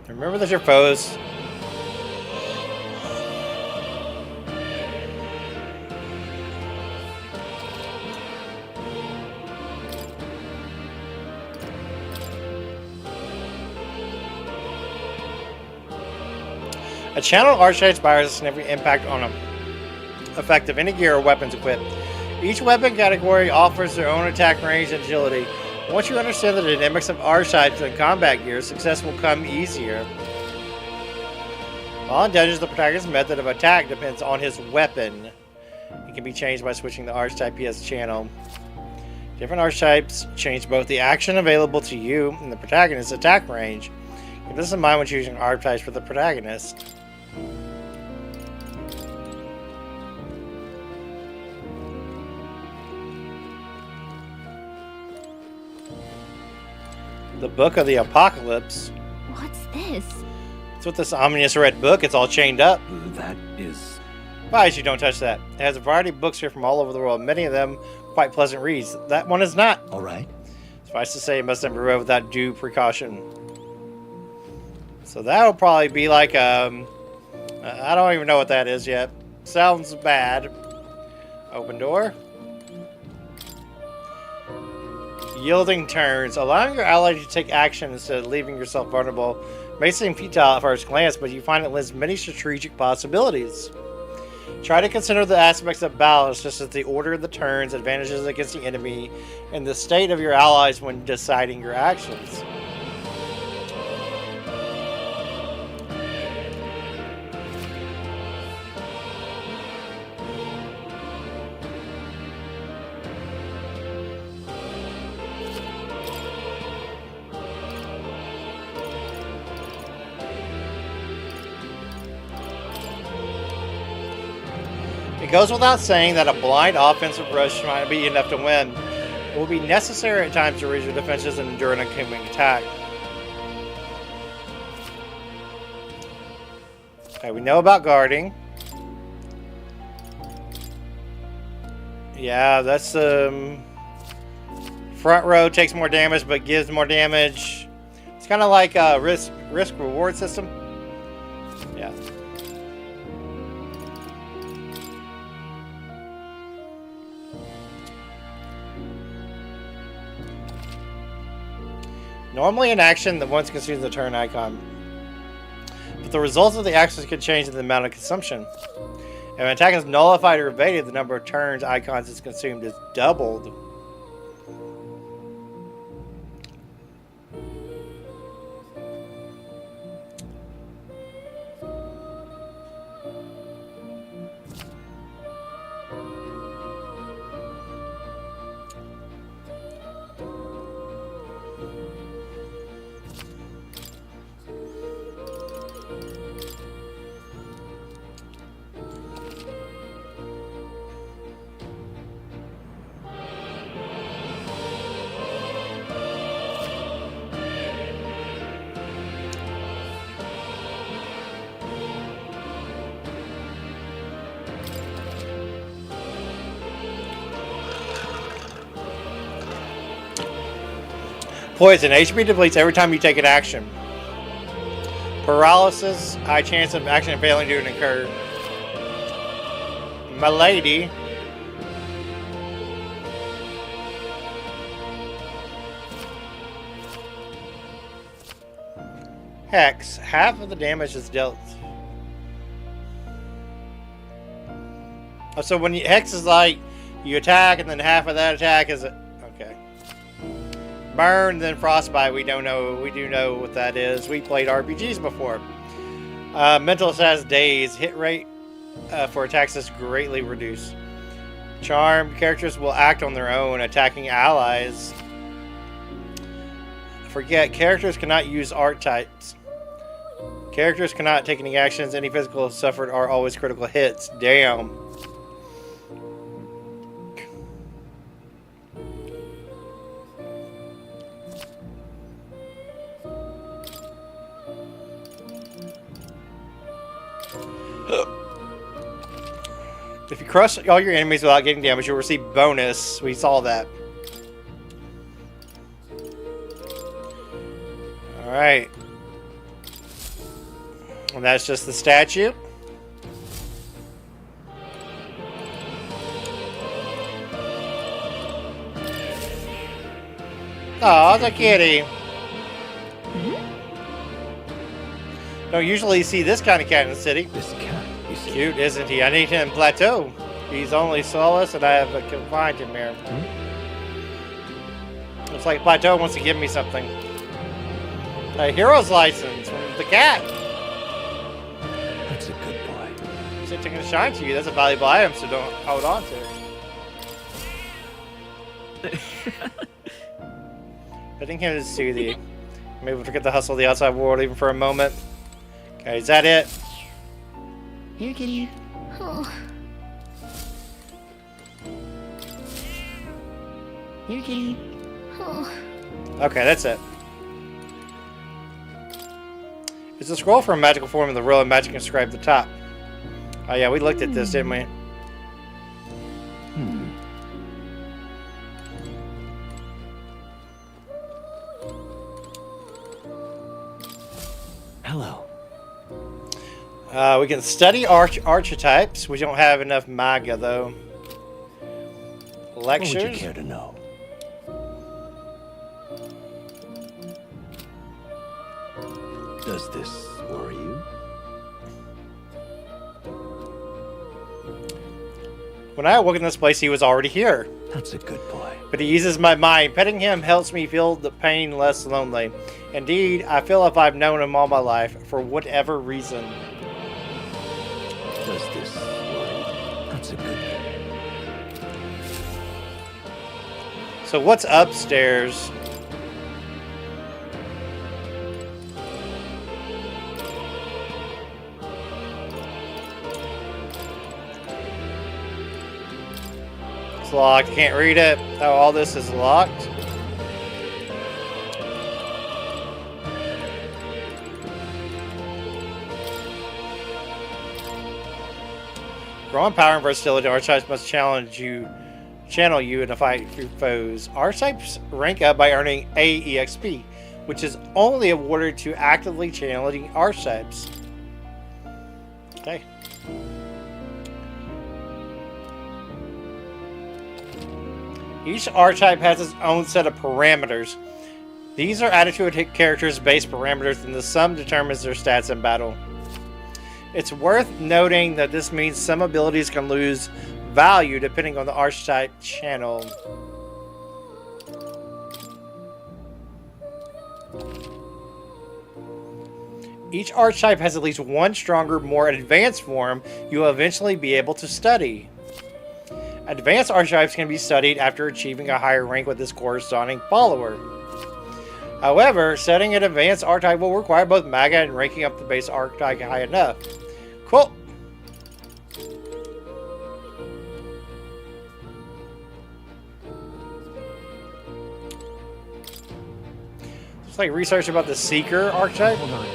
Remember that your foes... A channel archetype has a significant impact on an effect of any gear or weapons equipped. Each weapon category offers their own attack range and agility. Once you understand the dynamics of archetypes and combat gear, success will come easier. While in dungeons, the protagonist's method of attack depends on his weapon. It can be changed by switching the archetype he has channel. Different archetypes change both the action available to you and the protagonist's attack range. Keep this in mind when choosing archetypes for the protagonist. The Book of the Apocalypse. What's this? It's with this ominous red book. It's all chained up. That is... Advise you don't touch that. It has a variety of books here from all over the world. Many of them quite pleasant reads. That one is not. All right. Suffice to say, it must not be read without due precaution. So that'll probably be like, I don't even know what that is yet. Sounds bad. Open door. Yielding turns. Allowing your ally to take action instead of leaving yourself vulnerable may seem futile at first glance, but you find it lends many strategic possibilities. Try to consider the aspects of balance, such as the order of the turns, advantages against the enemy, and the state of your allies when deciding your actions. It goes without saying that a blind offensive rush might not be enough to win. It will be necessary at times to raise your defenses and endure an incoming attack. Okay, we know about guarding. Yeah, that's front row takes more damage but gives more damage. It's kind of like a risk reward system. Yeah. Normally in action, the once consumes the turn icon. But the results of the actions can change the amount of consumption. If an attack is nullified or evaded, the number of turns icons is consumed is doubled. Poison. HP depletes every time you take an action. Paralysis. High chance of action failing to occur. Milady. Hex. Half of the damage is dealt. Oh, so when Hex is like you attack and then half of that attack is okay. Burn, then Frostbite. We don't know. We do know what that is. We played RPGs before. Mental status days. Hit rate for attacks is greatly reduced. Charm. Characters will act on their own, attacking allies. Forget. Characters cannot use archetypes. Characters cannot take any actions. Any physical suffered are always critical hits. Damn. If you crush all your enemies without getting damage, you'll receive bonus. We saw that. Alright. And that's just the statue. Oh, it's a kitty. Don't usually see this kind of cat in the city. This cat, you see. Cute, isn't he? I need him in Plateau. He's only solace, and I have confined him here. Looks like Plateau wants to give me something. A hero's license from the cat. That's a good boy. It's taking a shine to you. That's a valuable item, so don't hold on to it. Letting him to soothe you. Maybe we'll forget the hustle of the outside world even for a moment. Okay, is that it? Here, kitty. Oh, Here, kitty. oh. Okay, that's it. It's a scroll for a magical form of the royal magic inscribed at the top. Oh yeah, we looked at this, didn't we? Hello. We can study archetypes. We don't have enough maga though. Lectures. What would you care to know? Does this worry you? When I awoke in this place, he was already here. That's a good boy. But he eases my mind. Petting him helps me feel the pain less lonely. Indeed, I feel if I've known him all my life, for whatever reason. Does this worry you? That's a good boy. So what's upstairs? It's locked. Can't read it. Oh, all this is locked. Growing power and versatility, archetypes must channel you in a fight through foes. Archetypes rank up by earning a EXP, which is only awarded to actively channeling archetypes. Okay. Each archetype has its own set of parameters. These are added to a character's base parameters, and the sum determines their stats in battle. It's worth noting that this means some abilities can lose value depending on the archetype channel. Each archetype has at least one stronger, more advanced form you will eventually be able to study. Advanced archetypes can be studied after achieving a higher rank with this corresponding follower. However, setting an advanced archetype will require both maga and ranking up the base archetype high enough. Cool. It's like research about the Seeker archetype. Hold on.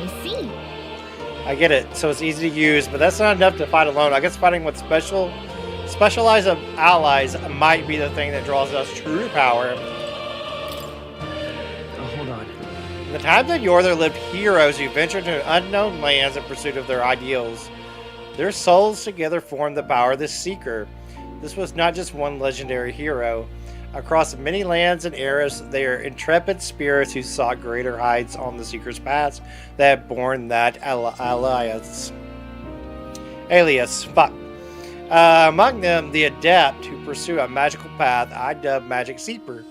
I see. I get it. So it's easy to use, but that's not enough to fight alone. I guess fighting with specialized allies might be the thing that draws us true power. Oh, hold on. In the time that yore, there lived heroes who ventured to unknown lands in pursuit of their ideals. Their souls together formed the power of the Seeker. This was not just one legendary hero. Across many lands and eras, they are intrepid spirits who sought greater heights on the Seeker's paths that have borne that alias. Fuck. Among them, the adept who pursue a magical path, I dub Magic Seeker.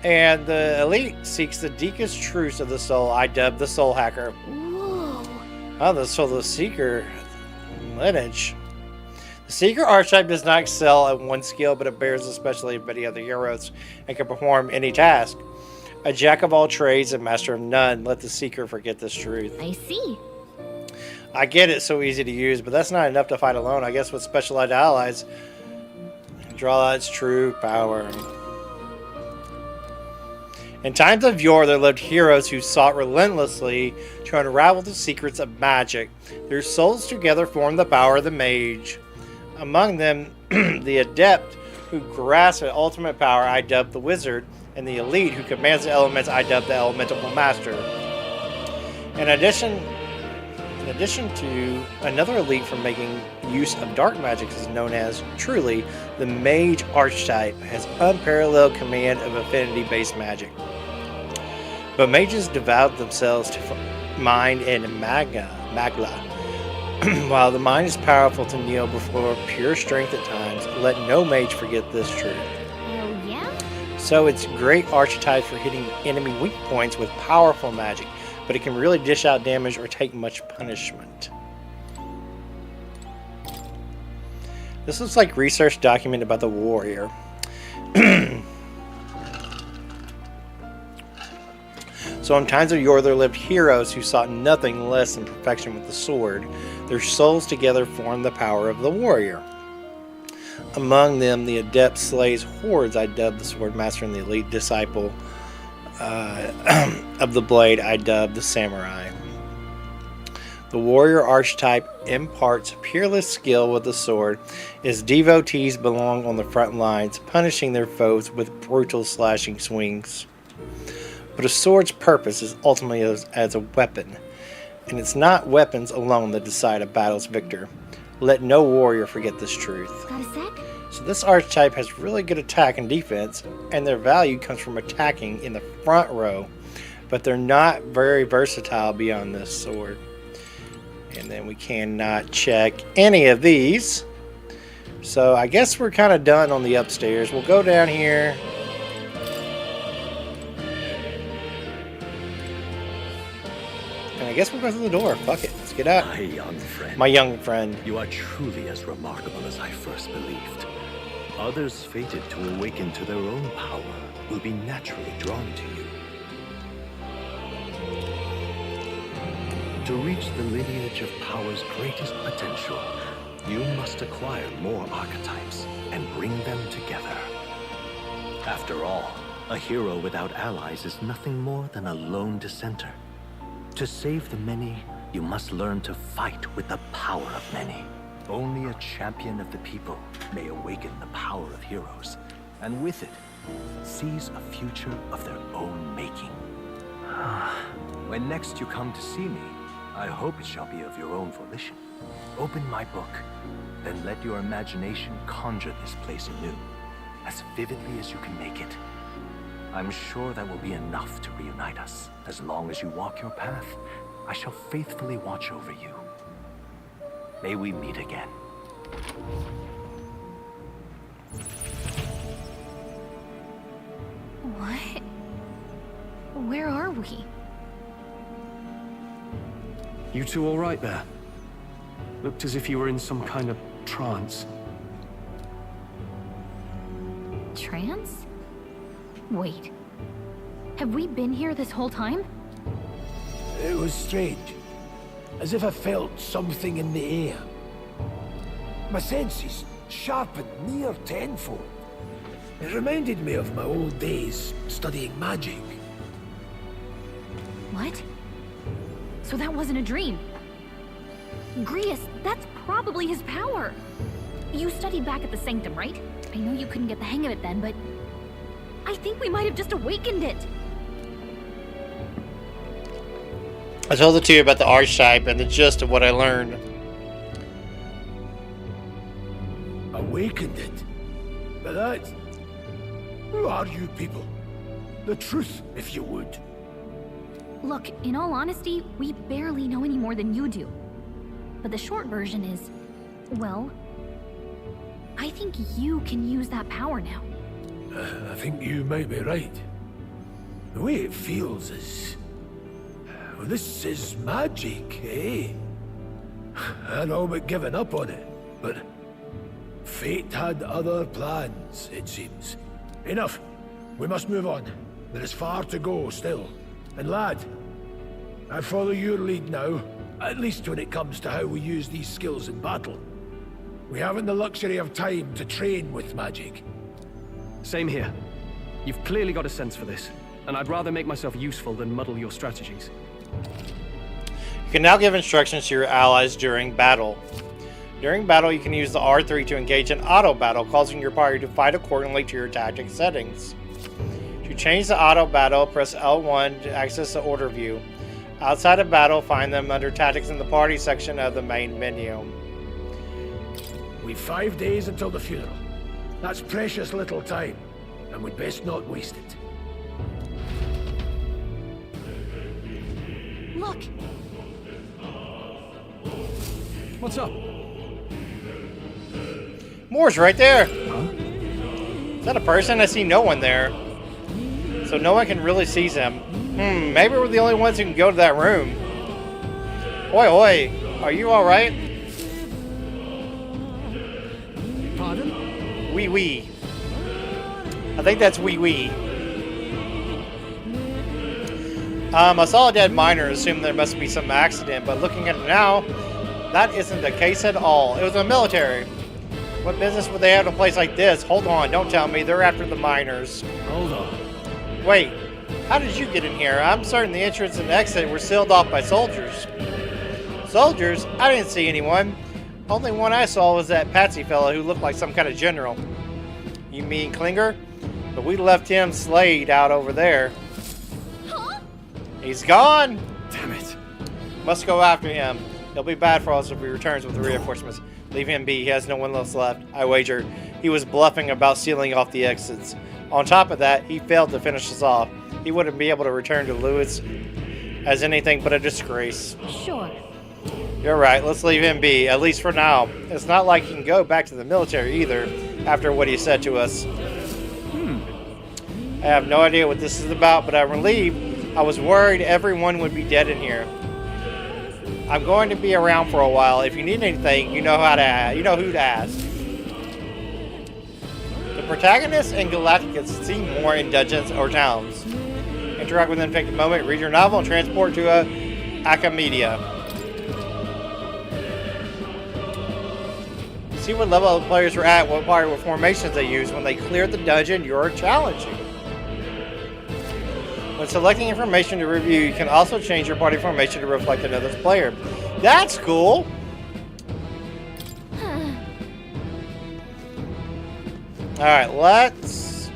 And the elite seeks the deepest truths of the soul, I dub the Soul Hacker. Whoa. Oh, the Seeker lineage. The Seeker archetype does not excel at one skill, but it bears the specialty of many other heroes and can perform any task. A jack of all trades and master of none, let the Seeker forget this truth. I see. I get it, so easy to use, but that's not enough to fight alone. I guess with specialized allies, draw out its true power. In times of yore, there lived heroes who sought relentlessly to unravel the secrets of magic. Their souls together formed the power of the mage. Among them, the adept who grasps the ultimate power, I dub the wizard, and the elite who commands the elements, I dub the elemental master. In addition to another elite for making use of dark magic is known as, truly, the mage archetype has unparalleled command of affinity-based magic. But mages devote themselves to mind and magla. While the mind is powerful to kneel before pure strength at times, let no mage forget this truth. Oh, yeah? So it's great archetype for hitting enemy weak points with powerful magic, but it can really dish out damage or take much punishment. This looks like research document about the warrior. So in times of yore, there lived heroes who sought nothing less than perfection with the sword. Their souls together formed the power of the warrior. Among them, the adept slays hordes, I dub the sword master, and the elite disciple of the blade, I dub the samurai. The warrior archetype imparts peerless skill with the sword. Its devotees belong on the front lines, punishing their foes with brutal slashing swings. But a sword's purpose is ultimately as a weapon, and it's not weapons alone that decide a battle's victor. Let no warrior forget this truth. Got a sec? So this archetype has really good attack and defense, and their value comes from attacking in the front row, but they're not very versatile beyond this sword. And then we cannot check any of these. So I guess we're kind of done on the upstairs. We'll go down here. I guess we'll go through the door. Fuck it. Let's get out. My young friend. My young friend. You are truly as remarkable as I first believed. Others fated to awaken to their own power will be naturally drawn to you. To reach the lineage of power's greatest potential, you must acquire more archetypes and bring them together. After all, a hero without allies is nothing more than a lone dissenter. To save the many, you must learn to fight with the power of many. Only a champion of the people may awaken the power of heroes, and with it, seize a future of their own making. When next you come to see me, I hope it shall be of your own volition. Open my book, then let your imagination conjure this place anew, as vividly as you can make it. I'm sure that will be enough to reunite us. As long as you walk your path, I shall faithfully watch over you. May we meet again. What? Where are we? You two all right there? Looked as if you were in some kind of trance. Trance? Wait. Have we been here this whole time? It was strange. As if I felt something in the air. My senses sharpened near tenfold. It reminded me of my old days studying magic. What? So that wasn't a dream. Grius, that's probably his power. You studied back at the Sanctum, right? I know you couldn't get the hang of it then, but I think we might have just awakened it. I told the two about the archetype and the gist of what I learned. Awakened it? But that... Who are you people? The truth, if you would. Look, in all honesty, we barely know any more than you do. But the short version is, well, I think you can use that power now. I think you might be right. The way it feels is... Well, this is magic, eh? I'd all but given up on it, but... Fate had other plans, it seems. Enough. We must move on. There is far to go still. And lad, I follow your lead now, at least when it comes to how we use these skills in battle. We haven't the luxury of time to train with magic. Same here. You've clearly got a sense for this, and I'd rather make myself useful than muddle your strategies. You can now give instructions to your allies during battle. During battle, you can use the R3 to engage in auto battle, causing your party to fight accordingly to your tactic settings. To change the auto battle, press L1 to access the order view. Outside of battle, find them under tactics in the party section of the main menu. We've 5 days until the funeral. That's precious little time, and we'd best not waste it. Look! What's up? Moore's right there! Huh? Is that a person? I see no one there. So no one can really see him. Maybe we're the only ones who can go to that room. Oi, oi! Are you alright? Pardon? Wee wee. I think that's wee wee. I saw a dead miner, assumed there must be some accident, but looking at it now, that isn't the case at all. It was a military. What business would they have in a place like this? Hold on, don't tell me. They're after the miners. Hold on. Wait, how did you get in here? I'm certain the entrance and exit were sealed off by soldiers. Soldiers? I didn't see anyone. Only one I saw was that Patsy fellow who looked like some kind of general. You mean Klinger? But we left him slayed out over there. Huh? He's gone! Damn it. Must go after him. He'll be bad for us if he returns with the reinforcements. Leave him be. He has no one else left. I wager he was bluffing about sealing off the exits. On top of that, he failed to finish us off. He wouldn't be able to return to Lewis as anything but a disgrace. Sure. You're right. Let's leave him be, at least for now. It's not like he can go back to the military either, after what he said to us. I have no idea what this is about, but I'm relieved. I was worried everyone would be dead in here. I'm going to be around for a while. If you need anything, you know who to ask. The protagonists and Galacticus see more in dungeons or towns. Interact with them, take a moment, read your novel, and transport to Achamedia. See what level the players are at, what part of formations they use. When they clear the dungeon, you're challenging. When selecting information to review, you can also change your party formation to reflect another player. That's cool! Alright, let's...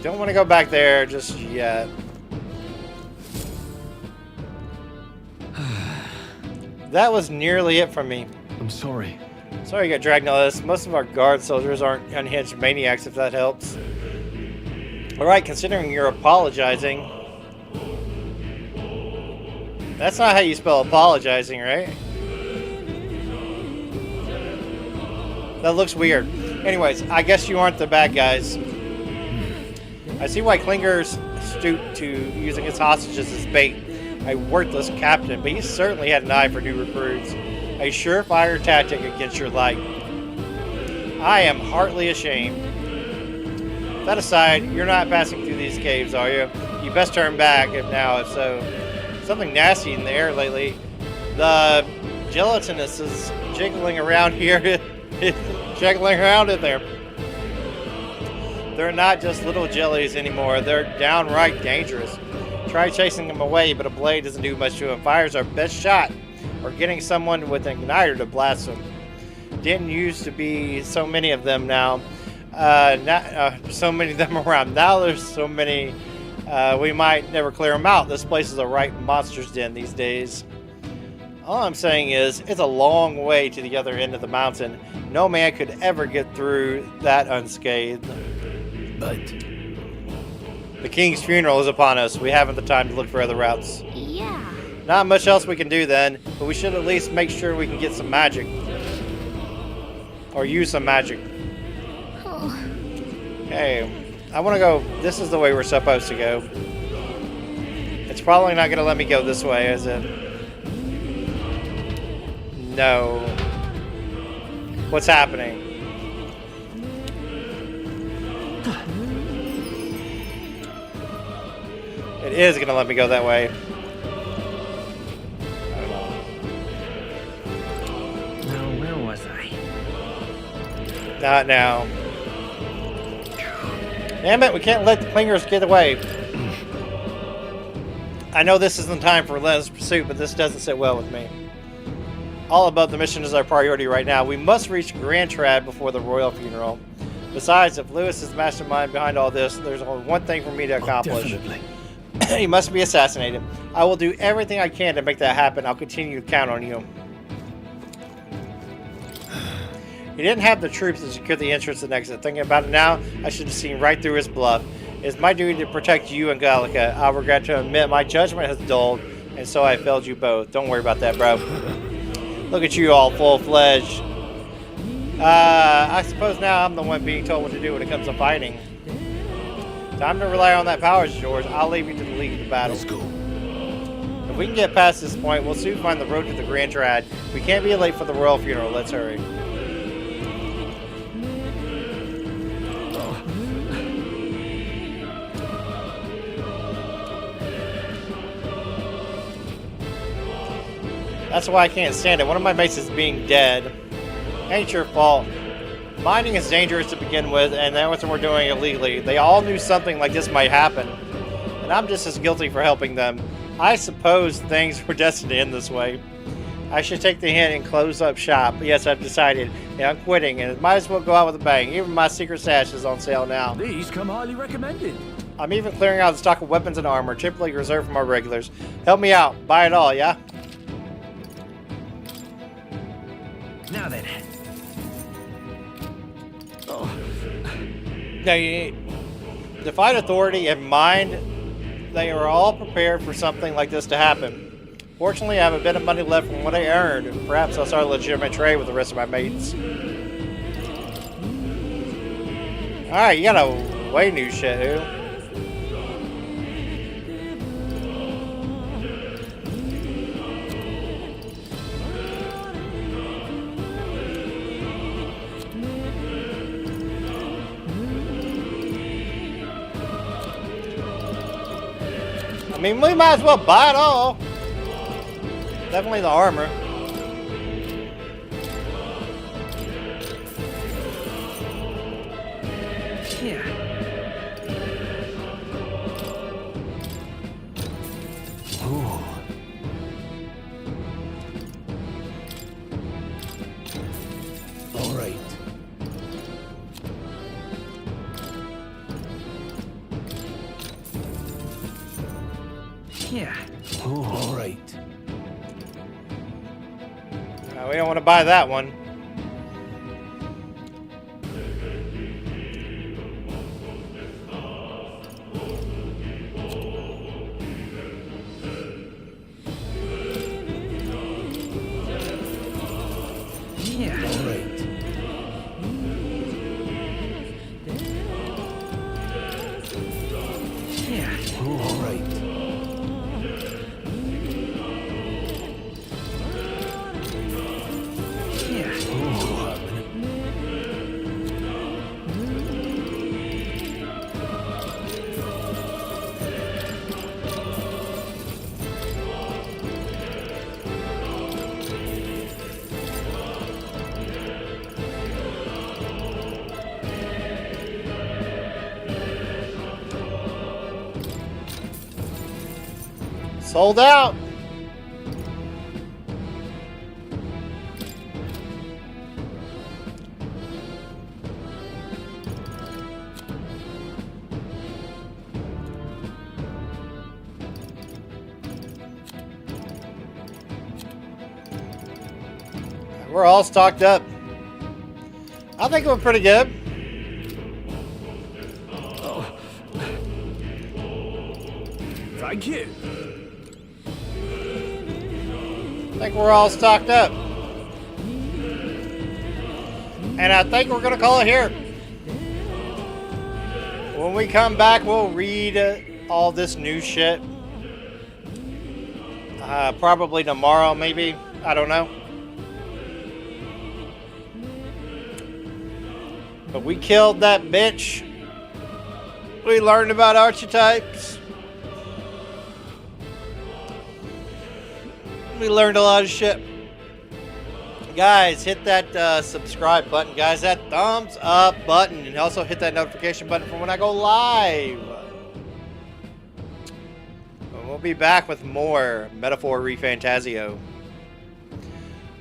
Don't want to go back there just yet. That was nearly it for me. I'm sorry. Sorry you got dragged on this. Most of our guard soldiers aren't unhinged maniacs, if that helps. Alright, considering you're apologizing. That's not how you spell apologizing, right? That looks weird. Anyways, I guess you aren't the bad guys. I see why Klinger's stooped to using his hostages as bait. A worthless captain, but he certainly had an eye for new recruits. A surefire tactic against your light. I am heartily ashamed. That aside, you're not passing through these caves, are you? You best turn back, if so. Something nasty in the air lately. The gelatinous is jiggling around here. Jiggling around in there. They're not just little jellies anymore. They're downright dangerous. Try chasing them away, but a blade doesn't do much to them. Fire's our best shot, or getting someone with an igniter to blast them. Didn't used to be so many of them now. So many of them around. Now there's so many, we might never clear them out. This place is a right monster's den these days. All I'm saying is, it's a long way to the other end of the mountain. No man could ever get through that unscathed. But The king's funeral is upon us. We haven't the time to look for other routes. Yeah. Not much else we can do then, but we should at least make sure we can get some magic. Or use some magic. Okay, I want to go. This is the way we're supposed to go. It's probably not going to let me go this way, is it? No. What's happening? It is going to let me go that way. Now, where was I? Not now. Damn it, we can't let the clingers get away. I know this isn't time for relentless pursuit, but this doesn't sit well with me. All above the mission is our priority right now. We must reach Grand Trad before the royal funeral. Besides, if Lewis is the mastermind behind all this, there's only one thing for me to accomplish. definitely. He must be assassinated. I will do everything I can to make that happen. I'll continue to count on you. He didn't have the troops to secure the entrance and exit. Thinking about it now, I should have seen right through his bluff. It's my duty to protect you and Gallica. I'll regret to admit my judgment has dulled, and so I failed you both. Don't worry about that, bro. Look at you all full-fledged. I suppose now I'm the one being told what to do when it comes to fighting. Time to rely on that power of yours. I'll leave you to the lead of the battle. Let's go. If we can get past this point, we'll soon find the road to the Grand Trad. We can't be late for the royal funeral. Let's hurry. That's why I can't stand it. One of my mates is being dead. Ain't your fault. Mining is dangerous to begin with, and that's what we're doing illegally. They all knew something like this might happen, and I'm just as guilty for helping them. I suppose things were destined to end this way. I should take the hint and close up shop. Yes, I've decided. Yeah, I'm quitting, and it might as well go out with a bang. Even my secret stash is on sale now. These come highly recommended. I'm even clearing out the stock of weapons and armor, typically reserved for my regulars. Help me out. Buy it all, yeah? Now then. Now, to fight authority and mind, they are all prepared for something like this to happen. Fortunately, I have a bit of money left from what I earned. Perhaps I'll start a legitimate trade with the rest of my mates. Alright, you got a way new shit, who? I mean, we might as well buy it all. Definitely the armor. Yeah. Ooh. All right. Yeah. Ooh. All right. We don't want to buy that one. Yeah. All right. Yeah. Ooh. All right. Yeah. Sold out. We're all stocked up. I think we're pretty good. Thank you. I think we're all stocked up. And I think we're going to call it here. When we come back, we'll read all this new shit. Probably tomorrow, maybe. I don't know. But we killed that bitch. We learned about archetypes. We learned a lot of shit. Guys, hit that subscribe button. Guys, that thumbs up button. And also hit that notification button for when I go live. And we'll be back with more Metaphor Refantazio.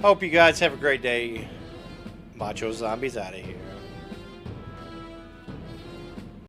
Hope you guys have a great day. Macho Zombies out of here.